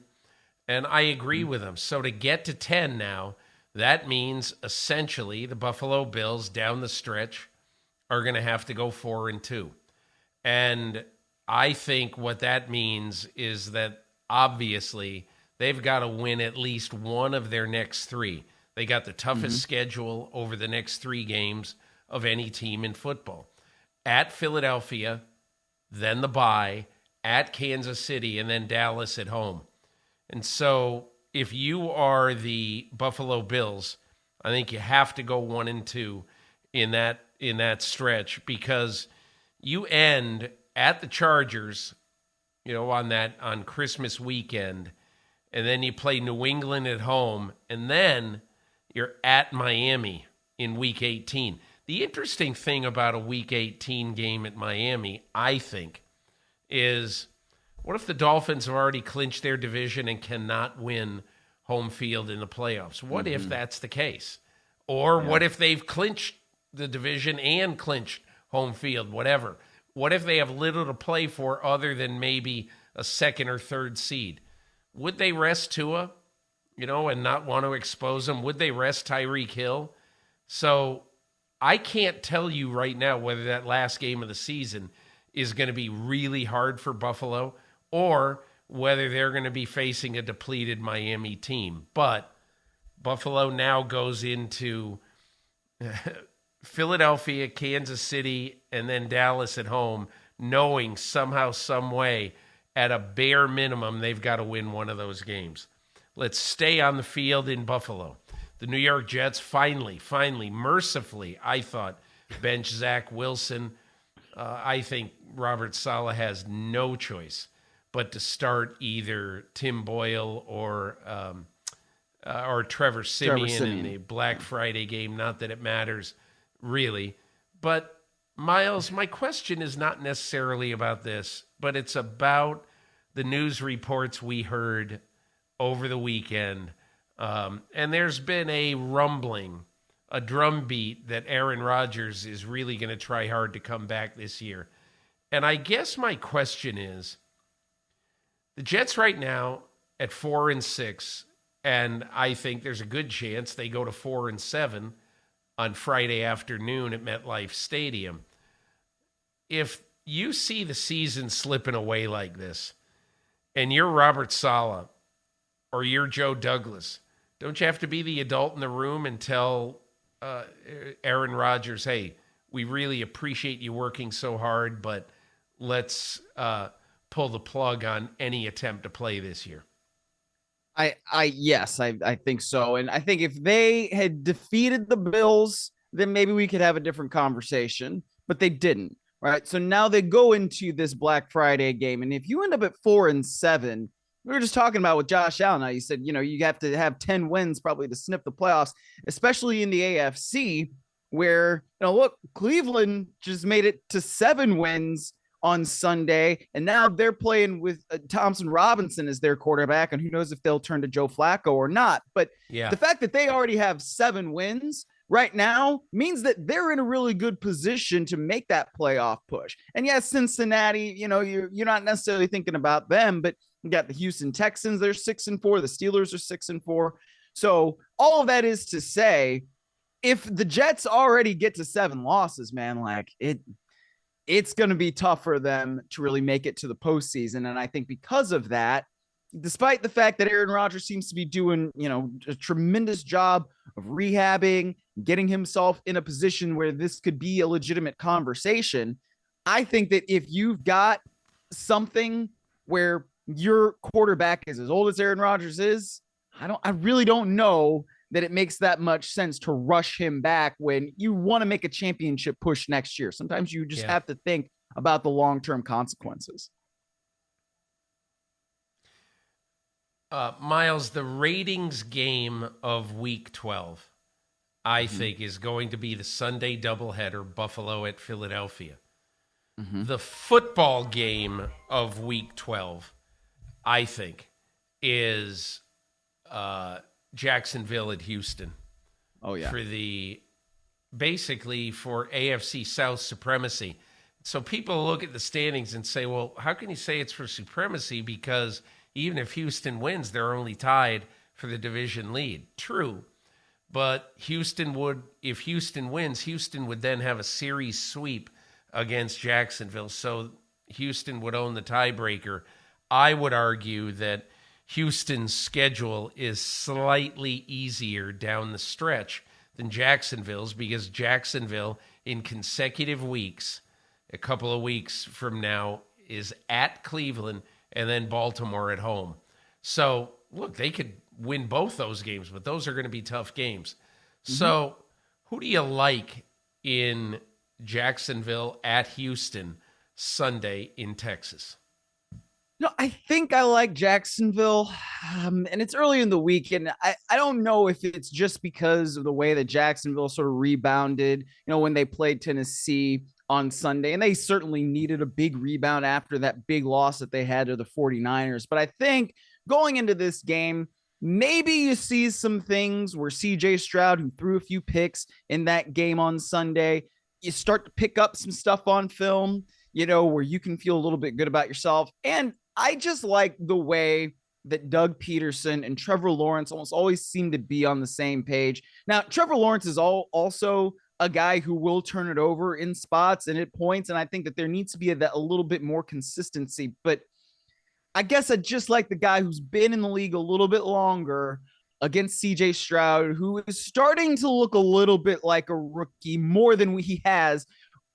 And I agree with him. So to get to 10 now, that means essentially the Buffalo Bills down the stretch are going to have to go 4-2. And I think what that means is that obviously they've got to win at least one of their next 3. They got the toughest schedule over the next 3 games of any team in football. At Philadelphia, then the bye, at Kansas City, and then Dallas at home. And so if you are the Buffalo Bills, I think you have to go 1-2 in that stretch, because you end at the Chargers, on Christmas weekend, and then you play New England at home, and then you're at Miami in Week 18. The interesting thing about a Week 18 game at Miami, I think, is what if the Dolphins have already clinched their division and cannot win home field in the playoffs? What if that's the case? Or what if they've clinched the division and clinched home field, whatever? What if they have little to play for other than maybe a 2nd or 3rd seed? Would they rest Tua, and not want to expose him? Would they rest Tyreek Hill? So I can't tell you right now whether that last game of the season is going to be really hard for Buffalo or whether they're going to be facing a depleted Miami team. But Buffalo now goes into Philadelphia, Kansas City, and then Dallas at home, knowing somehow, some way, at a bare minimum, they've got to win one of those games. Let's stay on the field in Buffalo. The New York Jets finally, mercifully, I thought, bench Zach Wilson. I think Robert Saleh has no choice but to start either Tim Boyle or Trevor Siemian in the Black Friday game. Not that it matters, really. But, Myles, my question is not necessarily about this, but it's about the news reports we heard over the weekend. And there's been a rumbling, a drumbeat that Aaron Rodgers is really going to try hard to come back this year. And I guess my question is, the Jets right now at 4-6, and I think there's a good chance they go to 4-7 on Friday afternoon at MetLife Stadium. If you see the season slipping away like this, and you're Robert Saleh or you're Joe Douglas, don't you have to be the adult in the room and tell Aaron Rodgers, hey, we really appreciate you working so hard, but let's pull the plug on any attempt to play this year? Yes, I think so. And I think if they had defeated the Bills, then maybe we could have a different conversation, but they didn't. Right. So now they go into this Black Friday game. And if you end up at 4-7, we were just talking about with Josh Allen. Now you said, you have to have 10 wins probably to sniff the playoffs, especially in the AFC where, look, Cleveland just made it to 7 wins on Sunday. And now they're playing with Thompson Robinson as their quarterback. And who knows if they'll turn to Joe Flacco or not. But the fact that they already have 7 wins right now means that they're in a really good position to make that playoff push. And yes, Cincinnati, you're not necessarily thinking about them, but you got the Houston Texans, they're 6-4. The Steelers are 6-4. So all of that is to say, if the Jets already get to 7 losses, man, like it's going to be tough for them to really make it to the postseason. And I think because of that, despite the fact that Aaron Rodgers seems to be doing, a tremendous job of rehabbing, getting himself in a position where this could be a legitimate conversation, I think that if you've got something where your quarterback is as old as Aaron Rodgers is, I really don't know that it makes that much sense to rush him back when you want to make a championship push next year. Sometimes you just have to think about the long-term consequences. Myles, the ratings game of Week 12, I Mm-hmm. think, is going to be the Sunday doubleheader, Buffalo at Philadelphia. Mm-hmm. The football game of Week 12, I think, is Jacksonville at Houston. Oh, yeah. Basically for AFC South supremacy. So people look at the standings and say, well, how can you say it's for supremacy? Because even if Houston wins, they're only tied for the division lead. True. But if Houston wins, Houston would then have a series sweep against Jacksonville. So Houston would own the tiebreaker. I would argue that Houston's schedule is slightly easier down the stretch than Jacksonville's, because Jacksonville in consecutive weeks, a couple of weeks from now, is at Cleveland and then Baltimore at home. So, look, they could win both those games, but those are going to be tough games. Mm-hmm. So, who do you like in Jacksonville at Houston Sunday in Texas? No, I think I like Jacksonville, and it's early in the week, and I don't know if it's just because of the way that Jacksonville sort of rebounded, when they played Tennessee on Sunday, and they certainly needed a big rebound after that big loss that they had to the 49ers. But I think going into this game, maybe you see some things where CJ Stroud, who threw a few picks in that game on Sunday, you start to pick up some stuff on film, where you can feel a little bit good about yourself. And I just like the way that Doug Peterson and Trevor Lawrence almost always seem to be on the same page. Now, Trevor Lawrence is also a guy who will turn it over in spots and at points, and I think that there needs to be a little bit more consistency. But I guess I just like the guy who's been in the league a little bit longer against CJ Stroud, who is starting to look a little bit like a rookie more than he has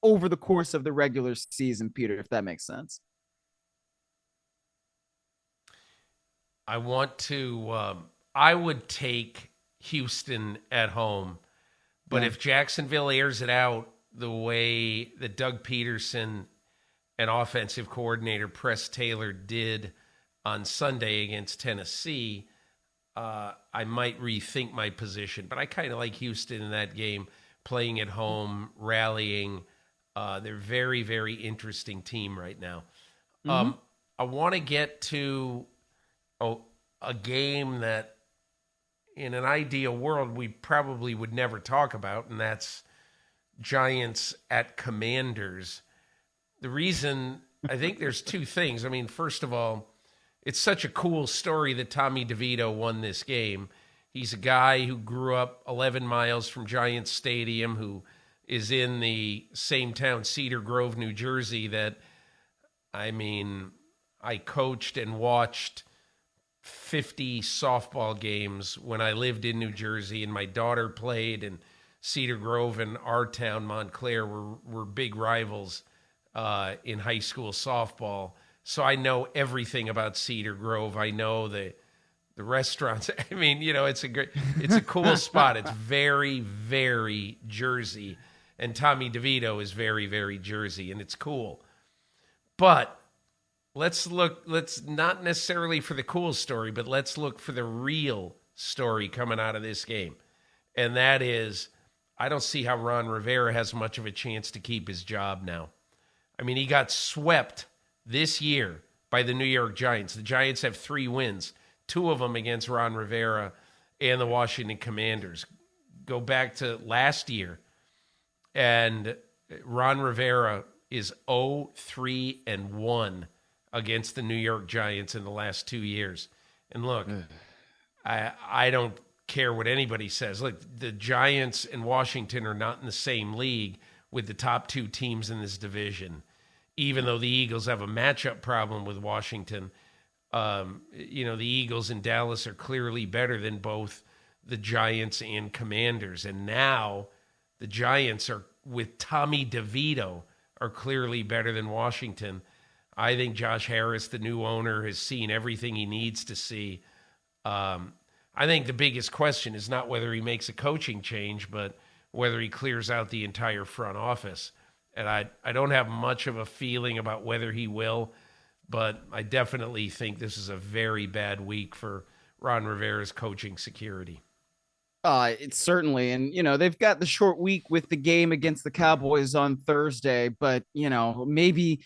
over the course of the regular season, Peter, if that makes sense. I would take Houston at home, but if Jacksonville airs it out the way that Doug Peterson and offensive coordinator Press Taylor did on Sunday against Tennessee, I might rethink my position. But I kind of like Houston in that game, playing at home, rallying. They're very, very interesting team right now. Mm-hmm. I want to get to a game that in an ideal world we probably would never talk about, and that's Giants at Commanders. The reason, I think there's two things. I mean, first of all, it's such a cool story that Tommy DeVito won this game. He's a guy who grew up 11 miles from Giants Stadium, who is in the same town, Cedar Grove, New Jersey, that, I coached and watched 50 softball games when I lived in New Jersey, and my daughter played, and Cedar Grove and our town, Montclair, were big rivals in high school softball. So I know everything about Cedar Grove. I know the restaurants. It's a cool spot. It's very, very Jersey, and Tommy DeVito is very, very Jersey, and it's cool. But let's not necessarily for the cool story, but let's look for the real story coming out of this game. And that is, I don't see how Ron Rivera has much of a chance to keep his job now. He got swept this year by the New York Giants. The Giants have 3 wins, 2 of them against Ron Rivera and the Washington Commanders. Go back to last year, and Ron Rivera is 0-3-1 against the New York Giants in the last 2 years. And look, I don't care what anybody says. Look, the Giants and Washington are not in the same league with the top 2 teams in this division, even though the Eagles have a matchup problem with Washington. The Eagles and Dallas are clearly better than both the Giants and Commanders. And now the Giants are, with Tommy DeVito, are clearly better than Washington. I think Josh Harris, the new owner, has seen everything he needs to see. I think the biggest question is not whether he makes a coaching change, but whether he clears out the entire front office. And I don't have much of a feeling about whether he will, but I definitely think this is a very bad week for Ron Rivera's coaching security. It's certainly, and they've got the short week with the game against the Cowboys on Thursday, but maybe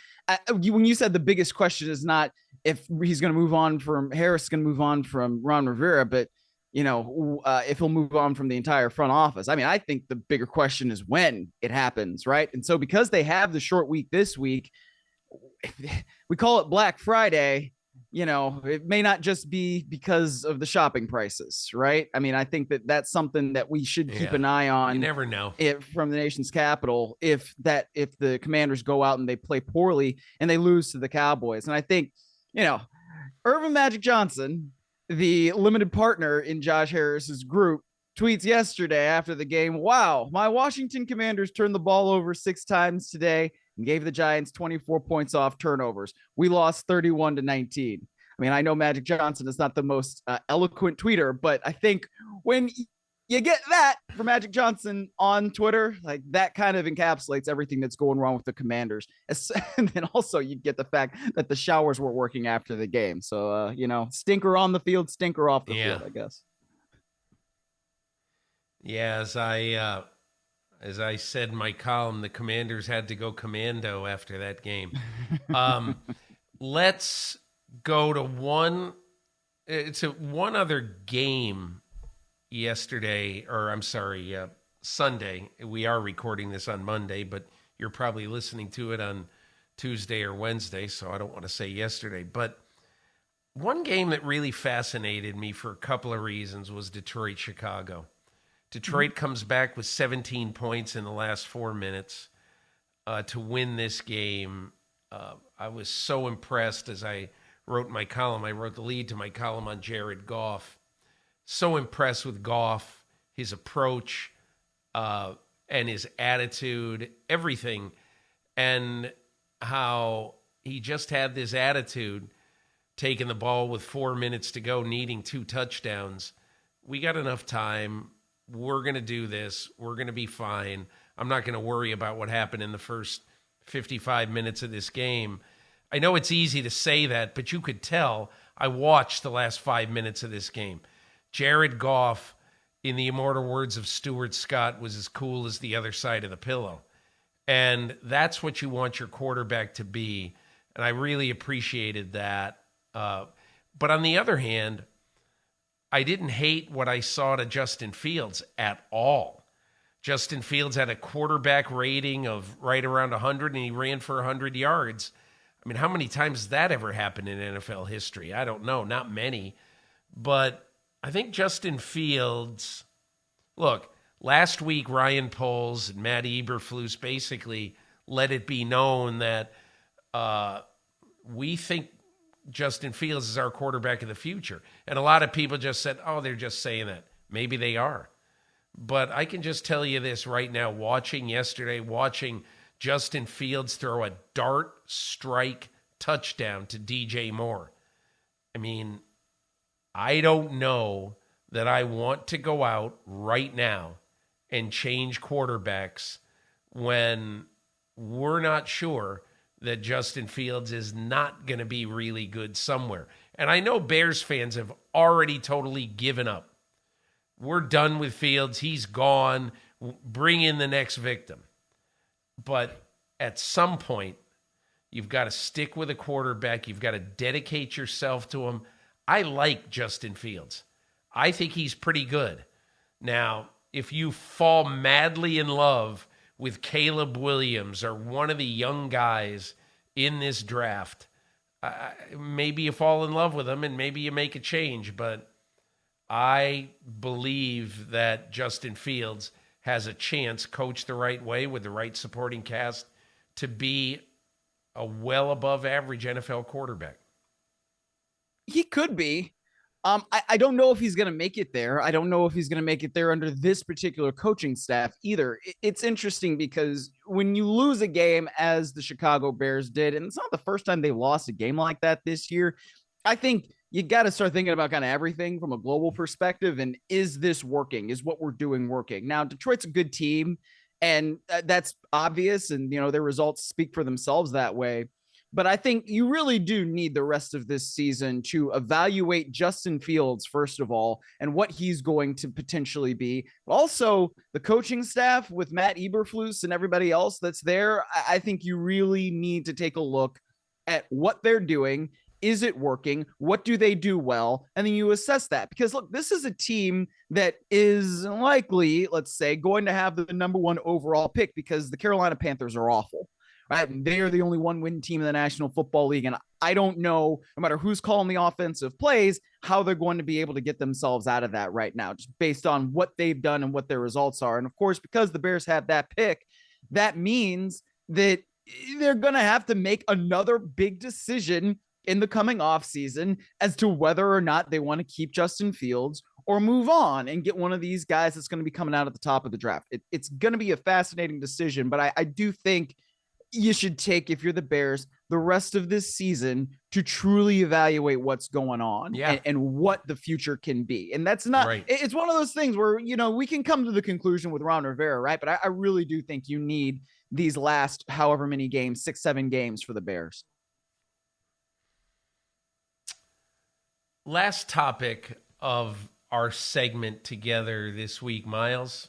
when you said the biggest question is not if he's going to move on from Harris, going to move on from Ron Rivera, but if he'll move on from the entire front office. I mean, I think the bigger question is when it happens, right? And so because they have the short week this week, we call it Black Friday. It may not just be because of the shopping prices, right? I mean, I think that that's something that we should keep an eye on. You never know. From the nation's capital, if the Commanders go out and they play poorly and they lose to the Cowboys. And I think, Irvin Magic Johnson, the limited partner in Josh Harris's group, tweets yesterday after the game, "Wow, my Washington Commanders turned the ball over 6 times today and gave the Giants 24 points off turnovers. We lost 31-19. I mean, I know Magic Johnson is not the most eloquent tweeter, but I think when you get that from Magic Johnson on Twitter, like that kind of encapsulates everything that's going wrong with the Commanders. And then also you get the fact that the showers were working after the game. So, stinker on the field, stinker off the field, I guess. Yeah, as I said in my column, the Commanders had to go commando after that game. Let's go to one other game yesterday, Sunday. We are recording this on Monday, but you're probably listening to it on Tuesday or Wednesday, so I don't want to say yesterday. But one game that really fascinated me for a couple of reasons was Detroit-Chicago. Detroit comes back with 17 points in the last 4 minutes to win this game. I was so impressed as I wrote my column. I wrote the lead to my column on Jared Goff. So impressed with Goff, his approach, and his attitude, everything, and how he just had this attitude, taking the ball with 4 minutes to go, needing 2 touchdowns. We got enough time. We're going to do this. We're going to be fine. I'm not going to worry about what happened in the first 55 minutes of this game. I know it's easy to say that, but you could tell I watched the last 5 minutes of this game. Jared Goff, in the immortal words of Stuart Scott, was as cool as the other side of the pillow. And that's what you want your quarterback to be. And I really appreciated that. But on the other hand, I didn't hate what I saw to Justin Fields at all. Justin Fields had a quarterback rating of right around 100, and he ran for 100 yards. I mean, how many times has that ever happened in NFL history? I don't know. Not many. But I think Justin Fields, look, last week Ryan Poles and Matt Eberflus basically let it be known that we think Justin Fields is our quarterback of the future. And a lot of people just said, oh, they're just saying that. Maybe they are. But I can just tell you this right now, watching Justin Fields throw a dart strike touchdown to DJ Moore. I mean, I don't know that I want to go out right now and change quarterbacks when we're not sure that Justin Fields is not going to be really good somewhere. And I know Bears fans have already totally given up. We're done with Fields. He's gone. Bring in the next victim. But at some point, you've got to stick with a quarterback. You've got to dedicate yourself to him. I like Justin Fields. I think he's pretty good. Now, if you fall madly in love with Caleb Williams or one of the young guys in this draft, maybe you fall in love with them and maybe you make a change. But I believe that Justin Fields has a chance, coached the right way with the right supporting cast, to be a well above average NFL quarterback. He could be. I don't know if he's going to make it there. I don't know if he's going to make it there under this particular coaching staff either. It's interesting because when you lose a game as the Chicago Bears did, and it's not the first time they lost a game like that this year, I think you got to start thinking about kind of everything from a global perspective. And is this working? Is what we're doing working? Now, Detroit's a good team, and that's obvious. And, their results speak for themselves that way. But I think you really do need the rest of this season to evaluate Justin Fields, first of all, and what he's going to potentially be. But also, the coaching staff with Matt Eberflus and everybody else that's there, I think you really need to take a look at what they're doing. Is it working? What do they do well? And then you assess that. Because look, this is a team that is likely, let's say, going to have the number one overall pick because the Carolina Panthers are awful. Right? And they are the only one-win team in the National Football League. And I don't know, no matter who's calling the offensive plays, how they're going to be able to get themselves out of that right now, just based on what they've done and what their results are. And of course, because the Bears have that pick, that means that they're going to have to make another big decision in the coming offseason as to whether or not they want to keep Justin Fields or move on and get one of these guys that's going to be coming out at the top of the draft. It's going to be a fascinating decision, but I do think you should take, if you're the Bears, the rest of this season to truly evaluate what's going on and what the future can be. And that's not, it's one of those things where, we can come to the conclusion with Ron Rivera, right? But I really do think you need these last however many games, 6-7 games for the Bears. Last topic of our segment together this week, Myles,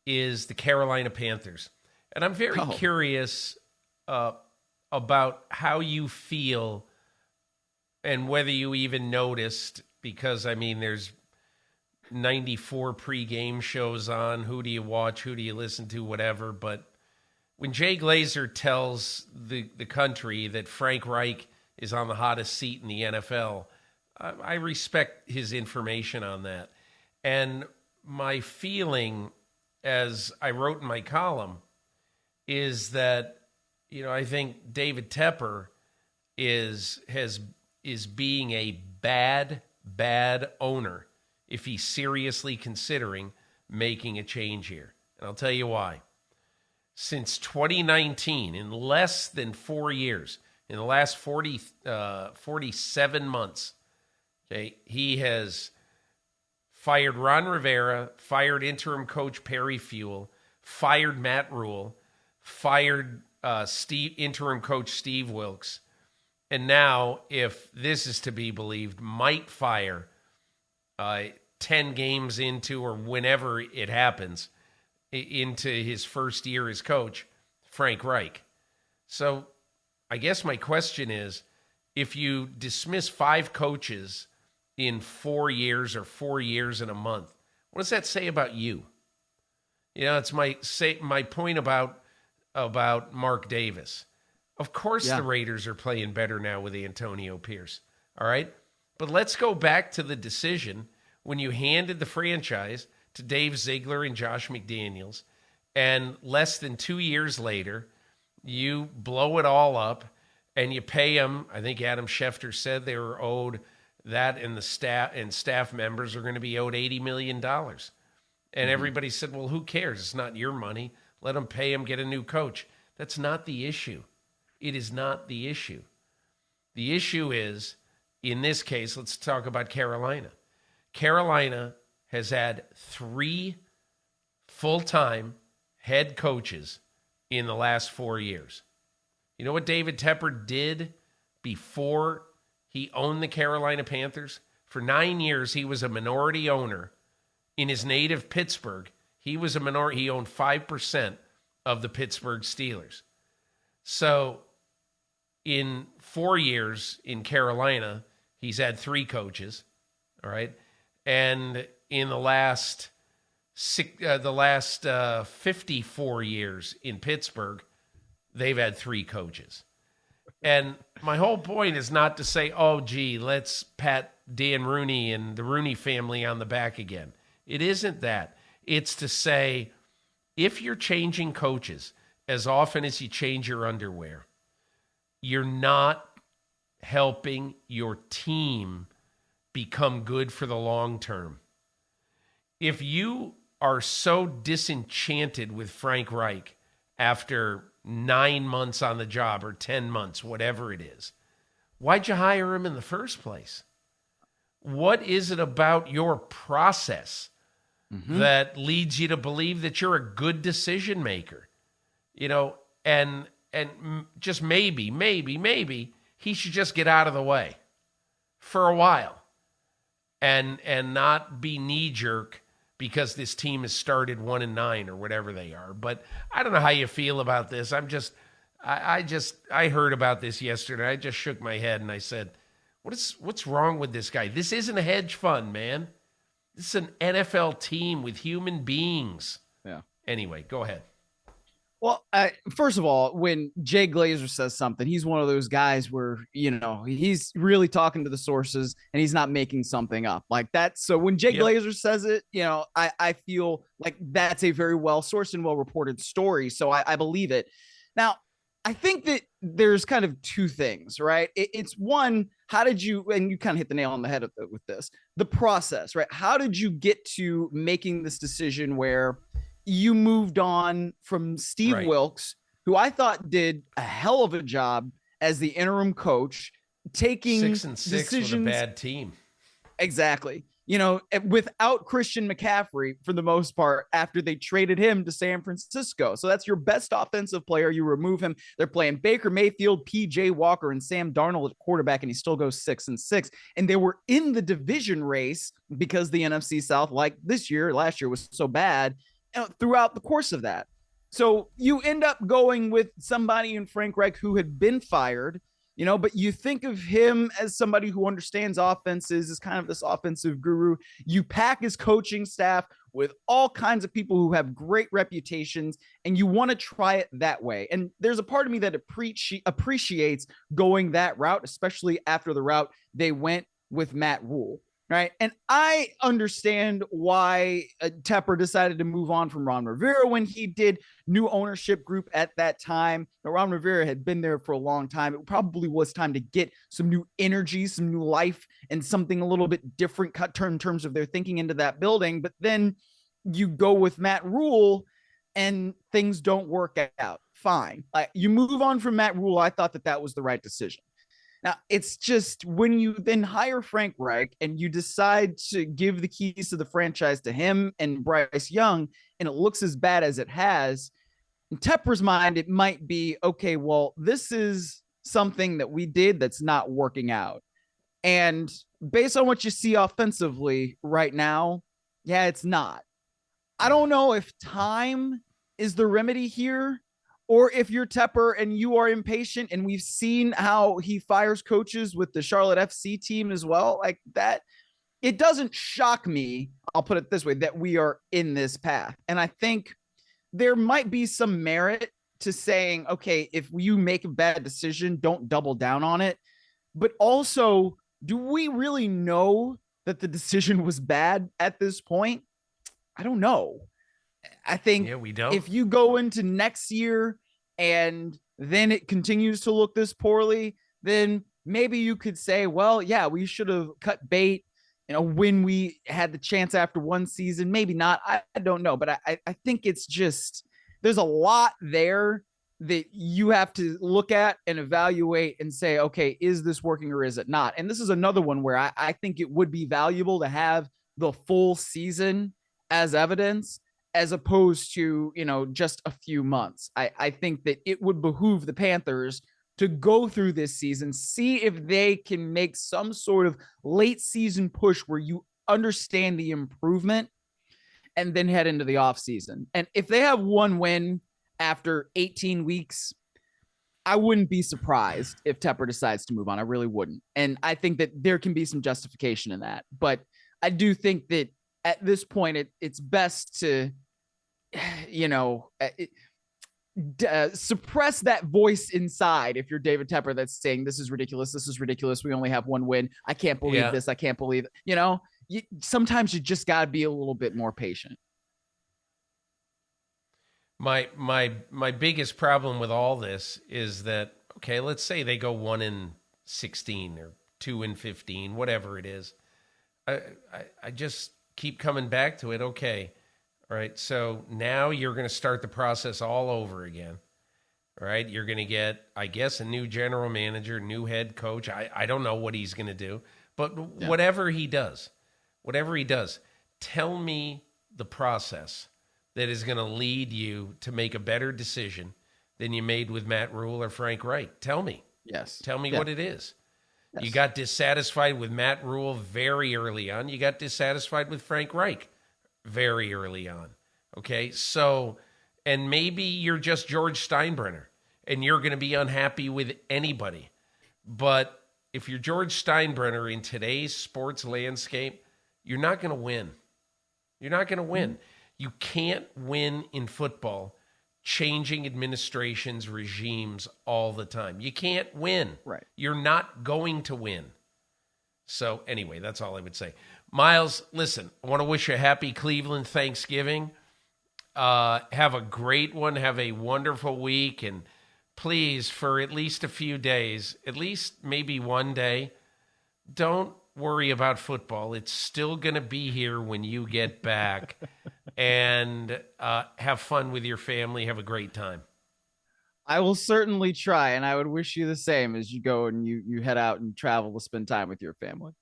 is the Carolina Panthers. And I'm very curious about how you feel and whether you even noticed, because, there's 94 pregame shows on. Who do you watch? Who do you listen to? Whatever. But when Jay Glazer tells the country that Frank Reich is on the hottest seat in the NFL, I respect his information on that. And my feeling, as I wrote in my column, is that, I think David Tepper is being a bad owner if he's seriously considering making a change here. And I'll tell you why. Since 2019, in less than 4 years, in the last 47 months, he has fired Ron Rivera, fired interim coach Perry Fewell, fired Matt Rule, fired interim coach Steve Wilkes, and now, if this is to be believed, might fire 10 games into, or whenever it happens, into his first year as coach, Frank Reich. So I guess my question is, if you dismiss 5 coaches in 4 years or 4 years and a month, what does that say about you? It's my point about Mark Davis. Of course the Raiders are playing better now with Antonio Pierce. All right? But let's go back to the decision when you handed the franchise to Dave Ziegler and Josh McDaniels, and less than 2 years later, you blow it all up and you pay them. I think Adam Schefter said they were owed that, and the staff members are going to be owed $80 million. And everybody said, well, who cares? It's not your money. Let them pay him, get a new coach. That's not the issue. It is not the issue. The issue is, in this case, let's talk about Carolina. Carolina has had 3 full-time head coaches in the last 4 years. You know what David Tepper did before he owned the Carolina Panthers? For 9 years, he was a minority owner in his native Pittsburgh. He was a minority. He owned 5% of the Pittsburgh Steelers. So in 4 years in Carolina, he's had 3 coaches. All right. And in the last 54 years in Pittsburgh, they've had 3 coaches. And my whole point is not to say, oh, gee, let's pat Dan Rooney and the Rooney family on the back again. It isn't that. It's to say, if you're changing coaches as often as you change your underwear, you're not helping your team become good for the long term. If you are so disenchanted with Frank Reich after 9 months on the job, or 10 months, whatever it is, why'd you hire him in the first place? What is it about your process that leads you to believe that you're a good decision maker? And and just maybe he should just get out of the way for a while and not be knee-jerk because this team has started 1-9 or whatever they are. But I don't know how you feel about this. I heard about this yesterday. I just shook my head and I said, what's wrong with this guy? This isn't a hedge fund, man. This is an NFL team with human beings. Yeah. Anyway, go ahead. Well, first of all, when Jay Glazer says something, he's one of those guys where, he's really talking to the sources and he's not making something up like that. So when Jay Glazer says it, I feel like that's a very well sourced and well reported story. So I believe it. Now, I think that there's kind of two things, right? It's one, how did you, and you kind of hit the nail on the head with this, the process, right? How did you get to making this decision where you moved on from Steve Wilkes, who I thought did a hell of a job as the interim coach, taking 6-6 decisions with a bad team. Exactly. Without Christian McCaffrey for the most part, after they traded him to San Francisco. So that's your best offensive player. You remove him. They're playing Baker Mayfield, PJ Walker, and Sam Darnold at quarterback, and he still goes 6-6. And they were in the division race because the NFC South, like last year was so bad throughout the course of that. So you end up going with somebody in Frank Reich who had been fired, but you think of him as somebody who understands offenses, is kind of this offensive guru. You pack his coaching staff with all kinds of people who have great reputations, and you want to try it that way. And there's a part of me that appreciates going that route, especially after the route they went with Matt Rule. Right. And I understand why Tepper decided to move on from Ron Rivera when he did. New ownership group at that time. Now, Ron Rivera had been there for a long time. It probably was time to get some new energy, some new life, and something a little bit different in terms of their thinking into that building. But then you go with Matt Rule and things don't work out. Fine. You move on from Matt Rule. I thought that was the right decision. Now, it's just when you then hire Frank Reich and you decide to give the keys to the franchise to him and Bryce Young, and it looks as bad as it has, in Tepper's mind, it might be, okay, well, this is something that we did that's not working out. And based on what you see offensively right now, yeah, it's not. I don't know if time is the remedy here, or if you're Tepper and you are impatient, and we've seen how he fires coaches with the Charlotte FC team as well, like that. It doesn't shock me, I'll put it this way, that we are in this path. And I think there might be some merit to saying, okay, if you make a bad decision, don't double down on it. But also, do we really know that the decision was bad at this point? I don't know. I think we don't. If you go into next year and then it continues to look this poorly, then maybe you could say, well, yeah, we should have cut bait, when we had the chance after one season. Maybe not. I don't know. But I think it's just, there's a lot there that you have to look at and evaluate and say, okay, is this working or is it not? And this is another one where I think it would be valuable to have the full season as evidence, as opposed to, just a few months. I think that it would behoove the Panthers to go through this season, see if they can make some sort of late season push where you understand the improvement, and then head into the offseason. And if they have one win after 18 weeks, I wouldn't be surprised if Tepper decides to move on. I really wouldn't. And I think that there can be some justification in that. But I do think that at this point, it's best to, suppress that voice inside. If you're David Tepper, that's saying, this is ridiculous. This is ridiculous. We only have one win. I can't believe this. I can't believe it. Sometimes you just got to be a little bit more patient. My biggest problem with all this is that, okay, let's say they go 1-16 or 2-15, whatever it is. I just keep coming back to it. Okay. All right. So now you're going to start the process all over again. All right. You're going to get, I guess, a new general manager, new head coach. I don't know what he's going to do, but whatever he does, tell me the process that is going to lead you to make a better decision than you made with Matt Rule or Frank Reich? Tell me. Yes. Tell me what it is. Yes. You got dissatisfied with Matt Rule very early on. You got dissatisfied with Frank Reich very early on. Okay, so, and maybe you're just George Steinbrenner and you're going to be unhappy with anybody. But if you're George Steinbrenner in today's sports landscape, you're not going to win. You're not going to win. You can't win in football changing administrations, regimes all the time. You can't win. Right. You're not going to win. So anyway, that's all I would say. Myles, listen, I want to wish you a happy Cleveland Thanksgiving. Have a great one. Have a wonderful week. And please, for at least a few days, at least maybe one day, don't worry about football. It's still going to be here when you get back. And have fun with your family. Have a great time. I will certainly try, and I would wish you the same as you go and you head out and travel to spend time with your family.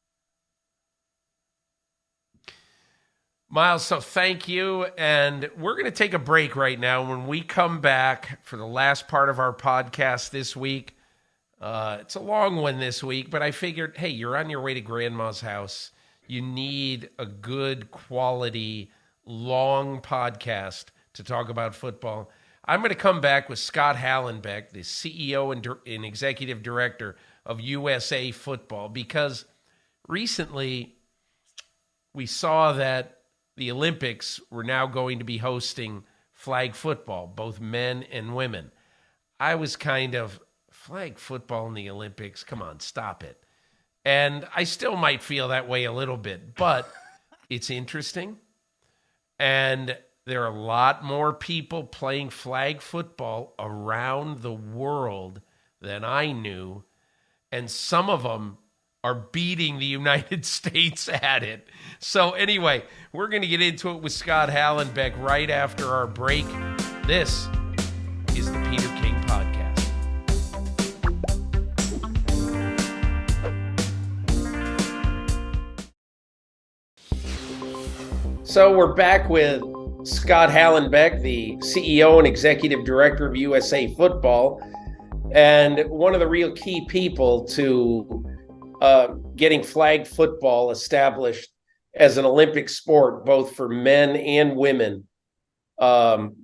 Myles, so thank you. And we're going to take a break right now. When we come back for the last part of our podcast this week, it's a long one this week, but I figured, hey, you're on your way to Grandma's house. You need a good quality long podcast to talk about football. I'm going to come back with Scott Hallenbeck, the CEO and executive director of USA Football, because recently we saw that the Olympics were now going to be hosting flag football, both men and women. I was kind of, flag football in the Olympics? Come on, stop it. And I still might feel that way a little bit, but it's interesting. And there are a lot more people playing flag football around the world than I knew. And some of them are beating the United States at it. So anyway, we're going to get into it with Scott Hallenbeck right after our break. This is the Peter King Podcast. So we're back with Scott Hallenbeck, the CEO and executive director of USA Football, and one of the real key people to getting flag football established as an Olympic sport, both for men and women.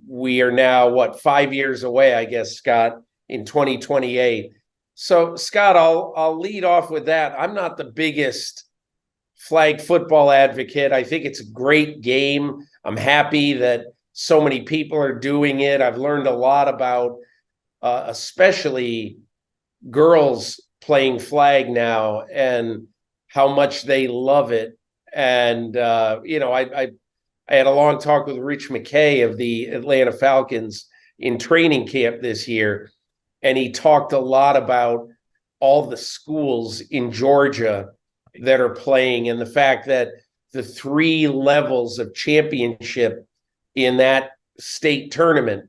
We are now, 5 years away, I guess, Scott, in 2028. So, Scott, I'll lead off with that. I'm not the biggest flag football advocate. I think it's a great game. I'm happy that so many people are doing it. I've learned a lot about especially girls playing flag now and how much they love it. And, I had a long talk with Rich McKay of the Atlanta Falcons in training camp this year. And he talked a lot about all the schools in Georgia that are playing and the fact that the 3 levels of championship in that state tournament,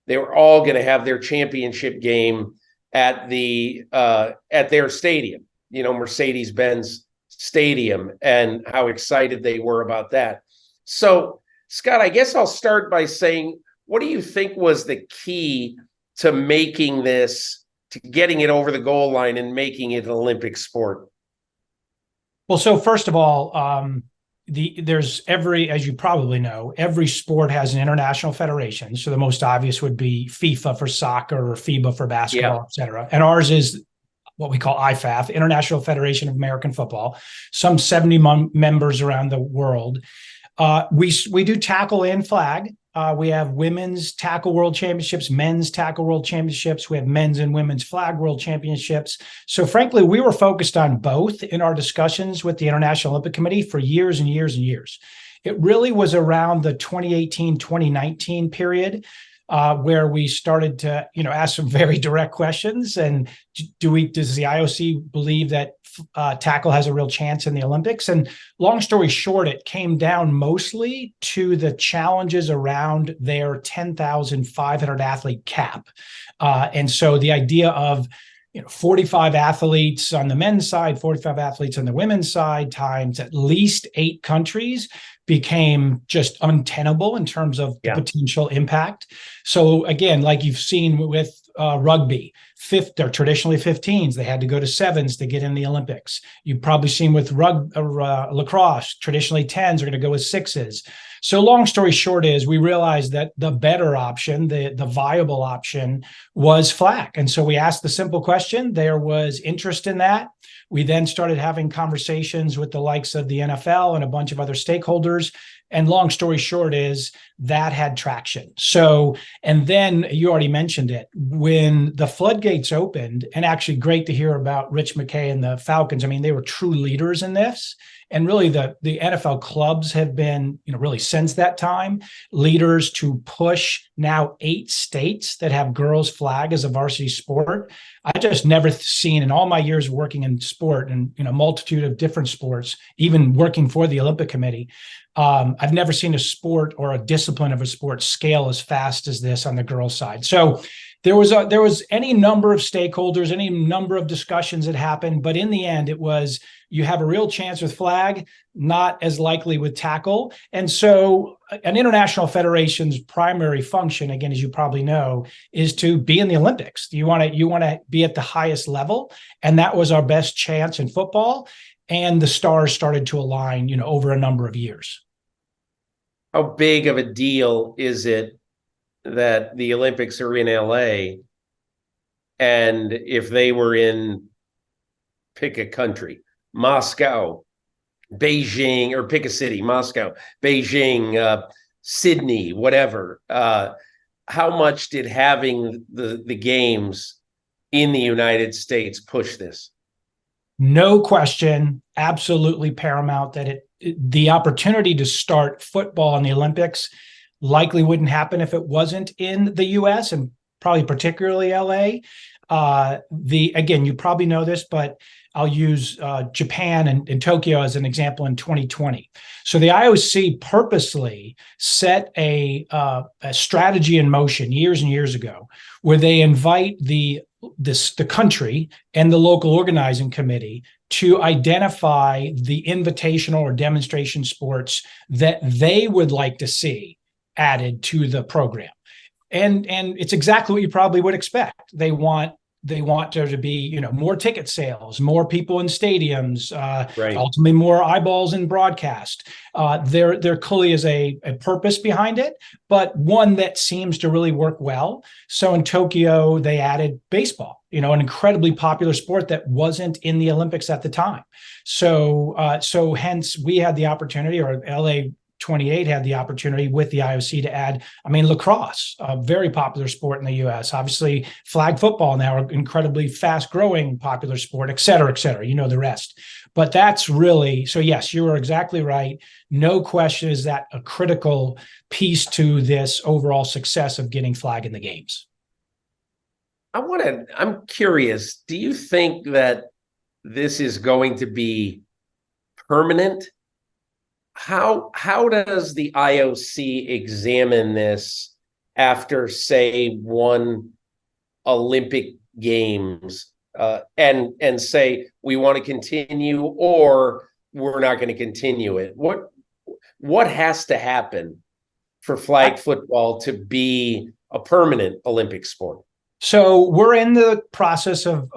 they were all going to have their championship game at their stadium, Mercedes-Benz Stadium, and how excited they were about that. So, Scott, I guess I'll start by saying, what do you think was the key to making this, to getting it over the goal line and making it an Olympic sport? Well, so first of all, as you probably know, every sport has an international federation. So the most obvious would be FIFA for soccer or FIBA for basketball, et cetera. And ours is what we call IFAF, International Federation of American Football, some 70 members around the world. We do tackle and flag. We have women's tackle world championships, men's tackle world championships. We have men's and women's flag world championships. So frankly, we were focused on both in our discussions with the International Olympic Committee for years and years and years. It really was around the 2018, 2019 period where we started to, ask some very direct questions. And does the IOC believe that tackle has a real chance in the Olympics? And long story short, it came down mostly to the challenges around their 10,500 athlete cap. And so the idea of 45 athletes on the men's side, 45 athletes on the women's side, times at least 8 countries, became just untenable in terms of the potential impact. So again, like you've seen with rugby, they're traditionally 15s. They had to go to 7s to get in the Olympics. You've probably seen with lacrosse, traditionally 10s are going to go with 6s. So long story short is we realized that the better option, the viable option, was flag. And so we asked the simple question. There was interest in that. We then started having conversations with the likes of the NFL and a bunch of other stakeholders. And long story short is that had traction. So, and then you already mentioned it, when the floodgates opened, and actually great to hear about Rich McKay and the Falcons. I mean, they were true leaders in this. And really the NFL clubs have been, really since that time, leaders to push now 8 states that have girls flag as a varsity sport. I just never seen in all my years working in sport and, a multitude of different sports, even working for the Olympic Committee. I've never seen a sport or a discipline of a sport scale as fast as this on the girls' side. So there was any number of stakeholders, any number of discussions that happened, but in the end, it was you have a real chance with flag, not as likely with tackle. And so an international federation's primary function, again, as you probably know, is to be in the Olympics. You want to be at the highest level, and that was our best chance in football. And the stars started to align, over a number of years. How big of a deal is it that the Olympics are in LA, and if they were in, pick a country, Moscow, Beijing, or pick a city, Moscow, Beijing, Sydney, whatever, how much did having the games in the United States push this? No question, absolutely paramount that the opportunity to start football in the Olympics likely wouldn't happen if it wasn't in the US and probably particularly LA. Again, you probably know this, but I'll use Japan and Tokyo as an example in 2020. So the IOC purposely set a strategy in motion years and years ago, where they invite the country and the local organizing committee to identify the invitational or demonstration sports that they would like to see added to the program. And it's exactly what you probably would expect. They want there to be, more ticket sales, more people in stadiums, right. Ultimately more eyeballs in broadcast. There clearly is a purpose behind it, but one that seems to really work well. So in Tokyo, they added baseball, an incredibly popular sport that wasn't in the Olympics at the time. So hence we had the opportunity, or LA 28 had the opportunity with the IOC to add, lacrosse, a very popular sport in the US, obviously flag football now, an incredibly fast growing popular sport, et cetera, the rest. But that's really, so yes, you are exactly right. No question is that a critical piece to this overall success of getting flag in the games. I'm curious, do you think that this is going to be permanent? How does the IOC examine this after, say, one Olympic Games and say we want to continue or we're not going to continue it? What has to happen for flag football to be a permanent Olympic sport? So we're in the process of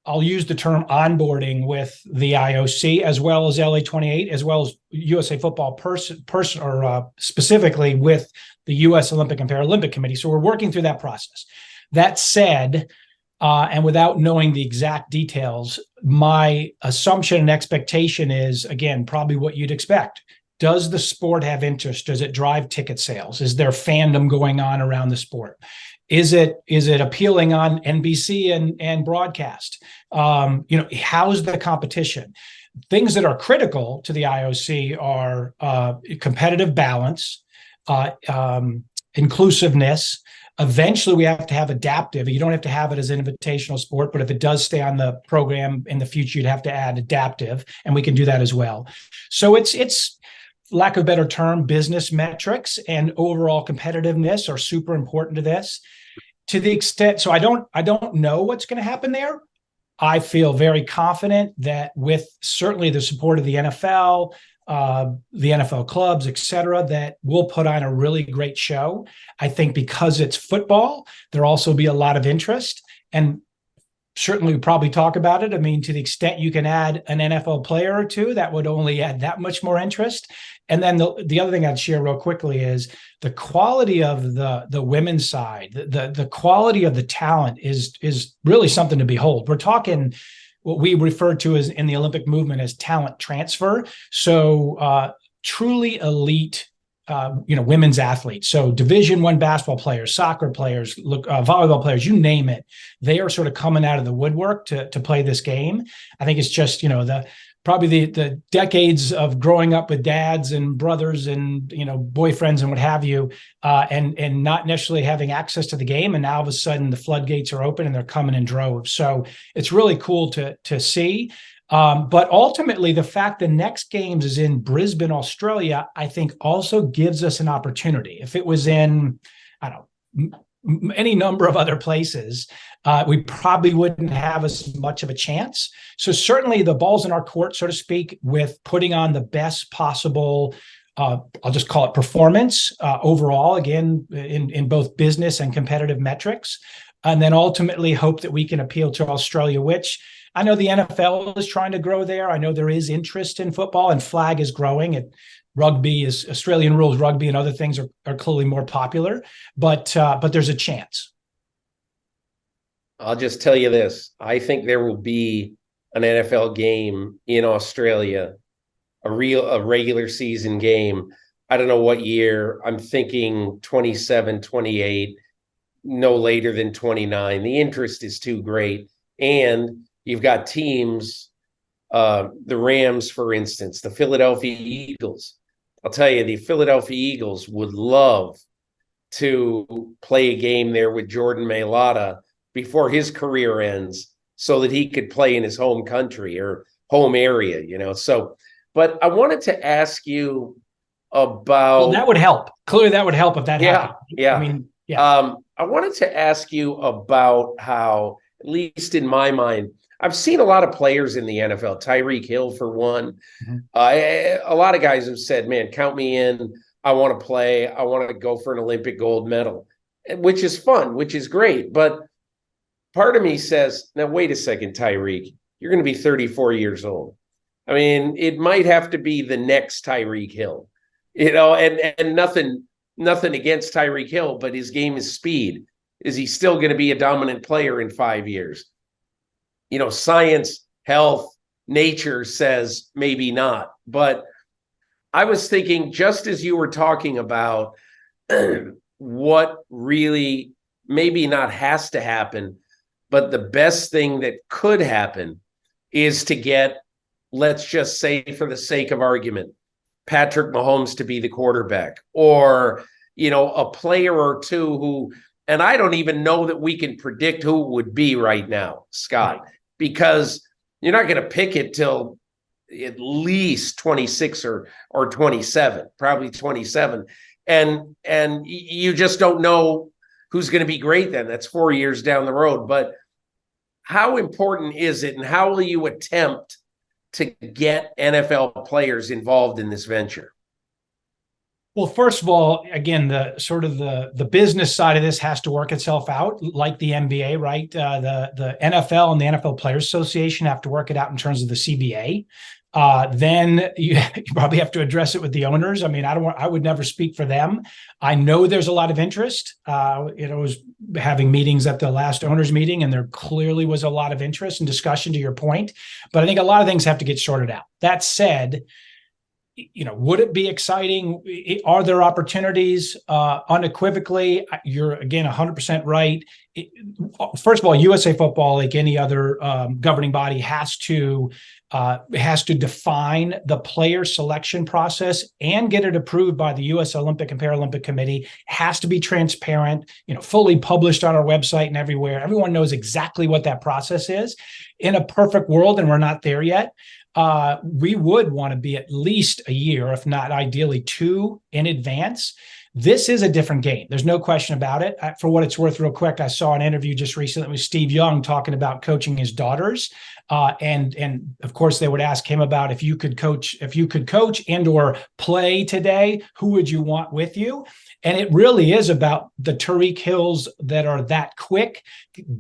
I'll use the term onboarding with the IOC as well as LA 28, as well as USA Football specifically with the U.S. Olympic and Paralympic Committee. So we're working through that process. That said, and without knowing the exact details, my assumption and expectation is, again, probably what you'd expect. Does the sport have interest? Does it drive ticket sales? Is there fandom going on around the sport? Is it appealing on NBC and broadcast? How's the competition? Things that are critical to the IOC are competitive balance, inclusiveness. Eventually, we have to have adaptive. You don't have to have it as an invitational sport, but if it does stay on the program in the future, you'd have to add adaptive, and we can do that as well. So it's lack of a better term, business metrics and overall competitiveness are super important to this. to the extent, so I don't know what's going to happen there. I feel very confident that with certainly the support of the NFL, the NFL clubs, et cetera, that we'll put on a really great show. I think because it's football, there'll also be a lot of interest, and certainly we'll probably talk about it. I mean, to the extent you can add an NFL player or two, that would only add that much more interest. And then the other thing I'd share real quickly is the quality of the women's side, the quality of the talent is really something to behold. We're talking what we refer to as in the Olympic movement as talent transfer. So truly elite women's athletes. So Division I basketball players, soccer players, volleyball players, you name it. They are sort of coming out of the woodwork to play this game. I think it's just, probably the decades of growing up with dads and brothers and, boyfriends and what have you, and not necessarily having access to the game. And now all of a sudden the floodgates are open and they're coming in droves. So it's really cool to see. But ultimately, the fact the next games is in Brisbane, Australia, I think also gives us an opportunity. If it was in, any number of other places, we probably wouldn't have as much of a chance. So certainly the ball's in our court, so to speak, with putting on the best possible, I'll just call it performance overall, again, in both business and competitive metrics. And then ultimately hope that we can appeal to Australia, which I know the NFL is trying to grow there. I know there is interest in football, and flag is growing. Rugby is Australian rules rugby and other things are clearly more popular, but there's a chance. I'll just tell you this. I think there will be an NFL game in Australia, a regular season game. I don't know what year. I'm thinking 27, 28, no later than 29. The interest is too great. And you've got teams, the Rams, for instance, the Philadelphia Eagles. I'll tell you, the Philadelphia Eagles would love to play a game there with Jordan Mailata before his career ends so that he could play in his home country or home area, So, but I wanted to ask you about... Well, that would help. Clearly that would help if that happened. Yeah. I mean, yeah. I wanted to ask you about how, at least in my mind, I've seen a lot of players in the NFL, Tyreek Hill for one. Mm-hmm. A lot of guys have said, man, count me in. I want to play. I want to go for an Olympic gold medal, which is fun, which is great. But part of me says, now, wait a second, Tyreek, you're going to be 34 years old. I mean, it might have to be the next Tyreek Hill, and nothing against Tyreek Hill, but his game is speed. Is he still going to be a dominant player in 5 years? Science, health, nature says maybe not. But I was thinking, just as you were talking about what really maybe not has to happen, but the best thing that could happen is to get, let's just say for the sake of argument, Patrick Mahomes to be the quarterback, or, a player or two who, and I don't even know that we can predict who it would be right now, Scott. Right. Because you're not going to pick it till at least 26 or 27, probably 27. And you just don't know who's going to be great then. That's 4 years down the road. But how important is it, and how will you attempt to get NFL players involved in this venture? Well, first of all, again, the business side of this has to work itself out, like the NBA, right? The NFL and the NFL Players Association have to work it out in terms of the CBA. Then you probably have to address it with the owners. I mean, I would never speak for them. I know there's a lot of interest. I was having meetings at the last owners meeting, and there clearly was a lot of interest and discussion, to your point. But I think a lot of things have to get sorted out. That said, would it be exciting? Are there opportunities? Unequivocally, you're again 100% right. First of all, USA Football, like any other governing body, has to define the player selection process and get it approved by the U.S. Olympic and Paralympic Committee. Has to be transparent, fully published on our website and everywhere. Everyone knows exactly what that process is. In a perfect world, and we're not there yet, we would want to be at least a year, if not ideally 2, in advance. This is a different game. There's no question about it. For what it's worth, real quick, I saw an interview just recently with Steve Young talking about coaching his daughters. And of course, they would ask him about if you could coach and or play today, who would you want with you? And it really is about the Tariq Hills that are that quick,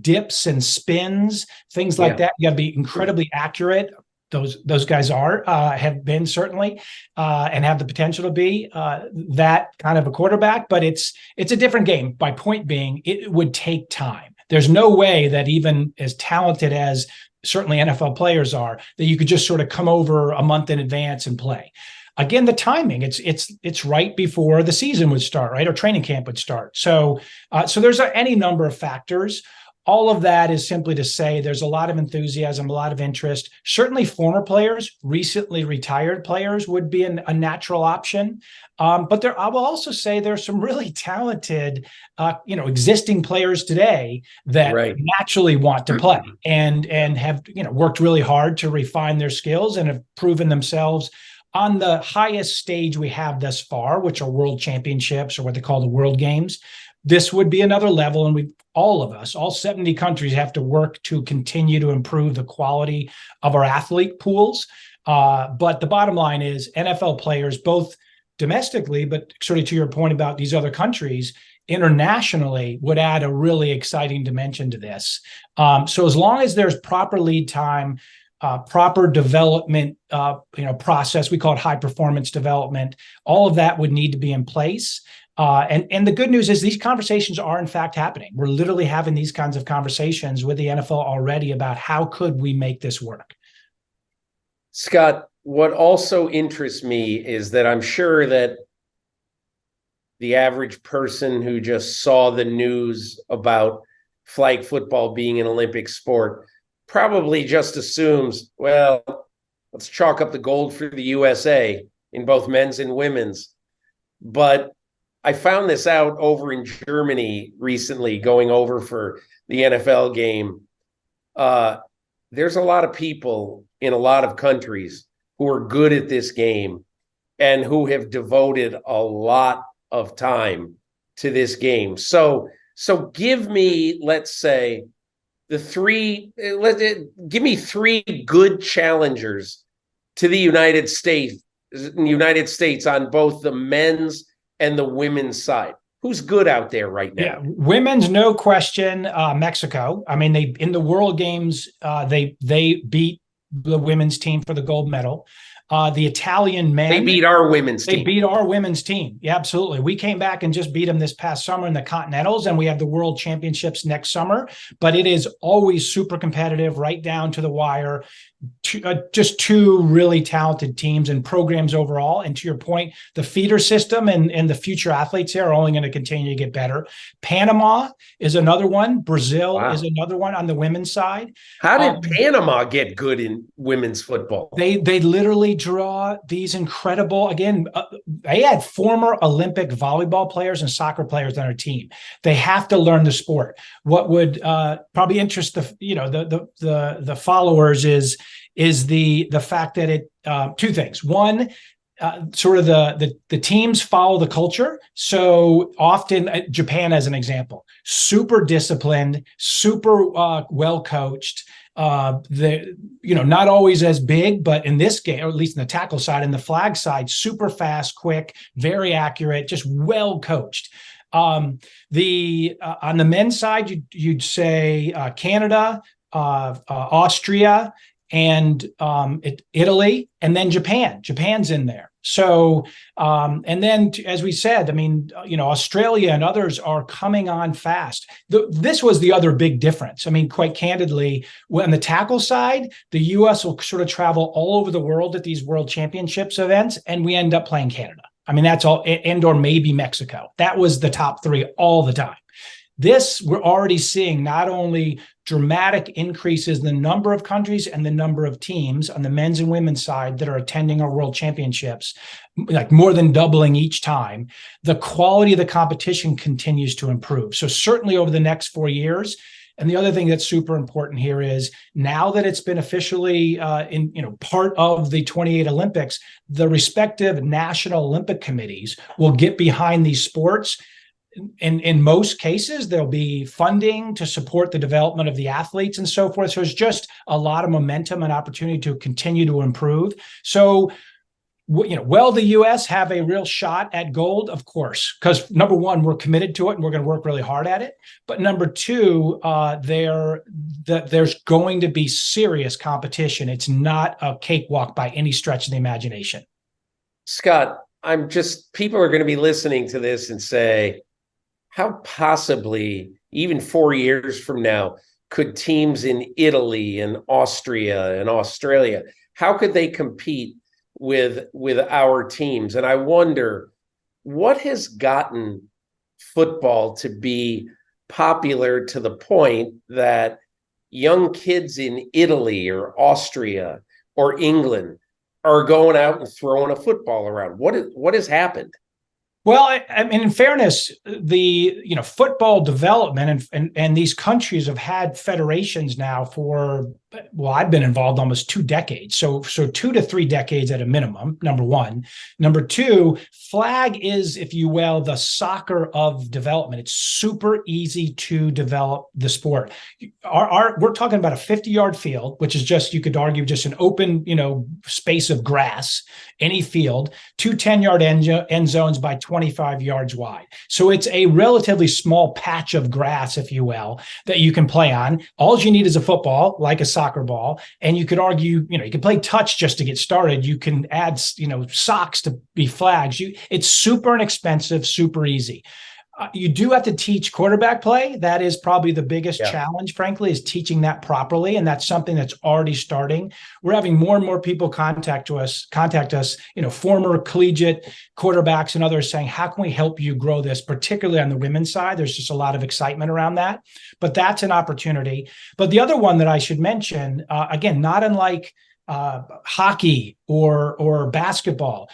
dips and spins, things like that. You got to be incredibly accurate. Those guys have been certainly, and have the potential to be that kind of a quarterback. But it's a different game. My point being, it would take time. There's no way that even as talented as certainly NFL players are, that you could just sort of come over a month in advance and play. Again, the timing, it's right before the season would start, right? Or training camp would start. So there's any number of factors. All of that is simply to say there's a lot of enthusiasm, a lot of interest. Certainly former players, recently retired players would be a natural option. But I will also say there's some really talented, existing players today that naturally want to play and have, worked really hard to refine their skills and have proven themselves on the highest stage we have thus far, which are world championships or what they call the world games. This would be another level, and all 70 countries have to work to continue to improve the quality of our athlete pools. But the bottom line is NFL players, both domestically, but sort of to your point about these other countries, internationally would add a really exciting dimension to this. So as long as there's proper lead time, proper development, process, we call it high performance development, all of that would need to be in place. And the good news is these conversations are in fact happening. We're literally having these kinds of conversations with the NFL already about how could we make this work. Scott, what also interests me is that I'm sure that the average person who just saw the news about flag football being an Olympic sport probably just assumes, well, let's chalk up the gold for the USA in both men's and women's. But I found this out over in Germany recently, going over for the NFL game. There's a lot of people in a lot of countries who are good at this game and who have devoted a lot of time to this game. So give me, let's say, give me three good challengers to the United States on both the men's and the women's side. Who's good out there right now? Yeah, women's, no question, Mexico. I mean, in the World Games, they beat the women's team for the gold medal. The Italian men. They beat our women's team. They beat our women's team. Yeah, absolutely. We came back and just beat them this past summer in the Continentals, and we have the World Championships next summer. But it is always super competitive, right down to the wire. Just two really talented teams and programs overall. And to your point, the feeder system and the future athletes here are only going to continue to get better. Panama is another one. Brazil is another one on the women's side. How did Panama get good in women's football? They literally draw these incredible, again, they had former Olympic volleyball players and soccer players on their team. They have to learn the sport. What would probably interest the followers is the fact that it two things. One, sort of the teams follow the culture. So often, Japan as an example, super disciplined, super well coached. Not always as big, but in this game, or at least in the tackle side and the flag side, super fast, quick, very accurate, just well coached. On the men's side, you'd say Canada, Austria, and Italy, and then Japan. Japan's in there. So, and then as we said, I mean, Australia and others are coming on fast. This was the other big difference. I mean, quite candidly, on the tackle side, the U.S. will sort of travel all over the world at these World Championships events, and we end up playing Canada. I mean, that's all, and or maybe Mexico. That was the top three all the time. This, we're already seeing not only dramatic increases in the number of countries and the number of teams on the men's and women's side that are attending our world championships, like more than doubling each time. The quality of the competition continues to improve. So certainly over the next 4 years, And the other thing that's super important here is now that it's been officially part of the 28 Olympics, the respective national Olympic committees will get behind these sports. In most cases, there'll be funding to support the development of the athletes and so forth. So there's just a lot of momentum and opportunity to continue to improve. So, will the U.S. have a real shot at gold? Of course, because number one, we're committed to it and we're going to work really hard at it. But number two, there's going to be serious competition. It's not a cakewalk by any stretch of the imagination. Scott, people are going to be listening to this and say, how possibly, even 4 years from now, could teams in Italy and Austria and Australia, how could they compete with our teams? And I wonder, what has gotten football to be popular to the point that young kids in Italy or Austria or England are going out and throwing a football around? What has happened? Well, I mean, in fairness, the football development and these countries have had federations now for, well, I've been involved almost 2 decades. So 2 to 3 decades at a minimum, number one. Number two, flag is, if you will, the soccer of development. It's super easy to develop the sport. We're talking about a 50-yard field, which is just, you could argue, just an open, space of grass, any field, 2 10-yard end zones by 25 yards wide. So it's a relatively small patch of grass, if you will, that you can play on. All you need is a football, like a soccer ball. And you could argue, you can play touch just to get started. You can add, socks to be flags. It's super inexpensive, super easy. You do have to teach quarterback play. That is probably the biggest challenge, frankly, is teaching that properly. And that's something that's already starting. We're having more and more people contact us, former collegiate quarterbacks and others saying, how can we help you grow this, particularly on the women's side? There's just a lot of excitement around that. But that's an opportunity. But the other one that I should mention, again, not unlike hockey or basketball,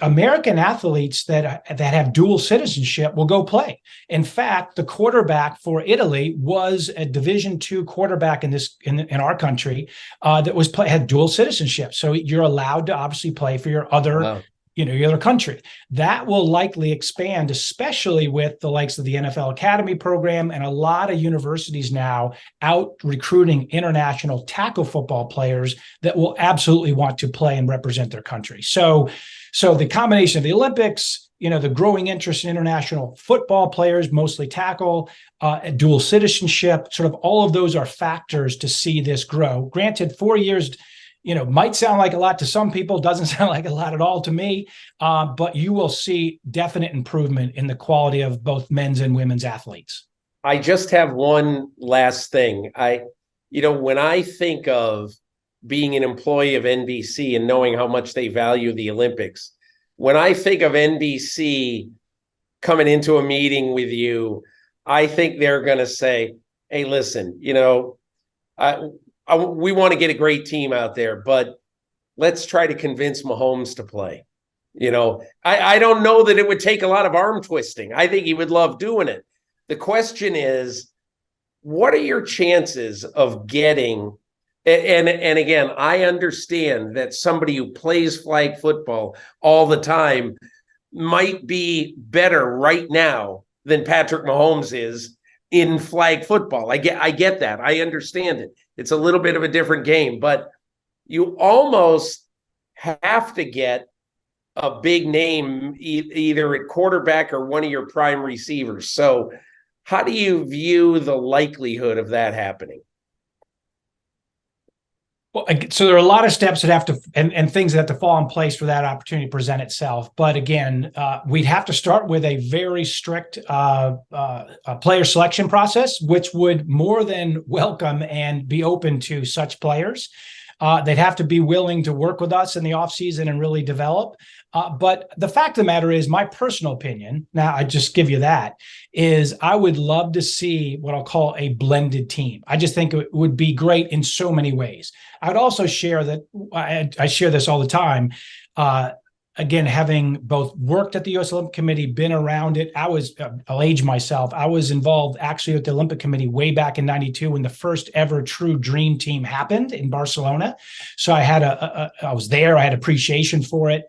American athletes that have dual citizenship will go play. In fact, the quarterback for Italy was a Division II quarterback in our country that had dual citizenship. So you're allowed to obviously play for your other your other country. That will likely expand, especially with the likes of the NFL Academy program and a lot of universities now out recruiting international tackle football players that will absolutely want to play and represent their country. So the combination of the Olympics, the growing interest in international football players, mostly tackle, dual citizenship, sort of all of those are factors to see this grow. Granted, 4 years might sound like a lot to some people, doesn't sound like a lot at all to me, but you will see definite improvement in the quality of both men's and women's athletes. I just have one last thing. When I think of being an employee of NBC and knowing how much they value the Olympics, when I think of NBC coming into a meeting with you, I think they're going to say, hey, listen, we want to get a great team out there, but let's try to convince Mahomes to play. I don't know that it would take a lot of arm twisting. I think he would love doing it. The question is, what are your chances of getting, and again, I understand that somebody who plays flag football all the time might be better right now than Patrick Mahomes is in flag football. I get that. I understand it. It's a little bit of a different game, but you almost have to get a big name either at quarterback or one of your prime receivers. So how do you view the likelihood of that happening? Well, so there are a lot of steps that have to and things that have to fall in place for that opportunity to present itself. But again, we'd have to start with a very strict player selection process, which would more than welcome and be open to such players. They'd have to be willing to work with us in the offseason and really develop. But the fact of the matter is, my personal opinion, now I just give you that, is I would love to see what I'll call a blended team. I just think it would be great in so many ways. I would also share that, I share this all the time, again, having both worked at the U.S. Olympic Committee, been around it, I'll age myself. I was involved actually with the Olympic Committee way back in '92 when the first ever true dream team happened in Barcelona. So I was there. I had appreciation for it.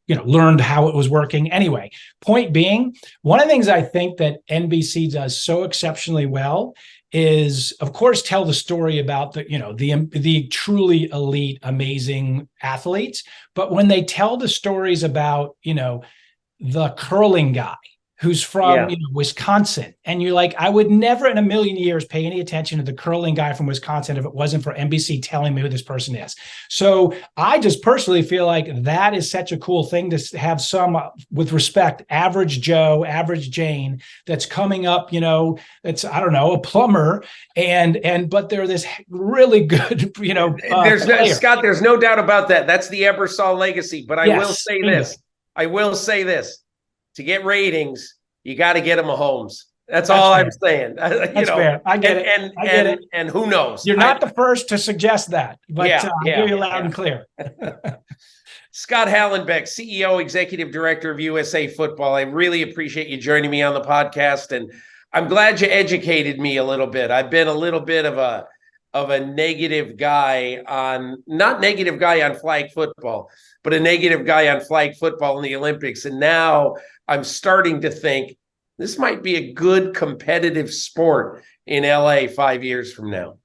Learned how it was working. Anyway, point being, one of the things I think that NBC does so exceptionally well is, of course, tell the story about the truly elite, amazing athletes. But when they tell the stories about, the curling guy who's from Wisconsin, and you're like, I would never in a million years pay any attention to the curling guy from Wisconsin if it wasn't for NBC telling me who this person is. So I just personally feel like that is such a cool thing to have some, with respect, average Joe, average Jane that's coming up, that's, I don't know, a plumber, but they're this really good, Scott, there's no doubt about that. That's the Ebersol legacy. But I will say this. To get ratings, you got to get them a Mahomes. That's all fair. I'm saying. That's fair. I get it. And who knows? You're not the first to suggest that, but I hear you loud and clear. Scott Hallenbeck, CEO, Executive Director of USA Football. I really appreciate you joining me on the podcast, and I'm glad you educated me a little bit. I've been a little bit of a negative guy not negative guy on flag football, but a negative guy on flag football in the Olympics. And now I'm starting to think this might be a good competitive sport in LA 5 years from now.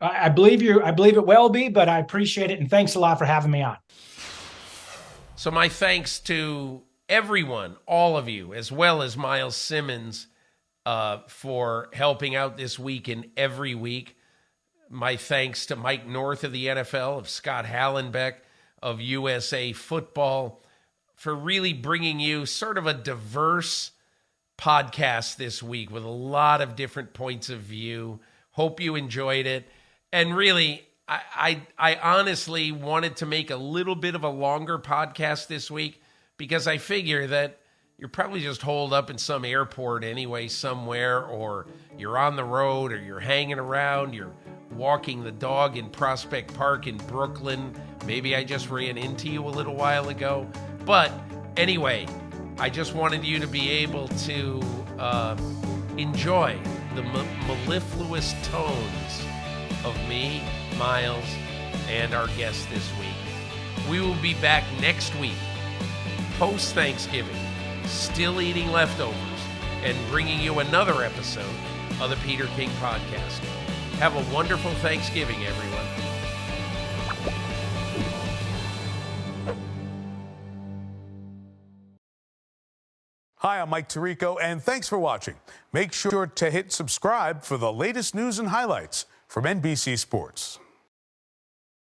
I believe you. I believe it will be, but I appreciate it. And thanks a lot for having me on. So my thanks to everyone, all of you, as well as Myles Simmons for helping out this week and every week. My thanks to Mike North of the NFL, of Scott Hallenbeck of USA Football, for really bringing you sort of a diverse podcast this week with a lot of different points of view. Hope you enjoyed it. And really, I honestly wanted to make a little bit of a longer podcast this week because I figure that you're probably just holed up in some airport anyway somewhere, or you're on the road, or you're hanging around, you're walking the dog in Prospect Park in Brooklyn. Maybe I just ran into you a little while ago. But anyway, I just wanted you to be able to enjoy the mellifluous tones of me, Myles, and our guest this week. We will be back next week, post-Thanksgiving, still eating leftovers, and bringing you another episode of the Peter King Podcast. Have a wonderful Thanksgiving, everyone. Hi, I'm Mike Tirico, and thanks for watching. Make sure to hit subscribe for the latest news and highlights from NBC Sports.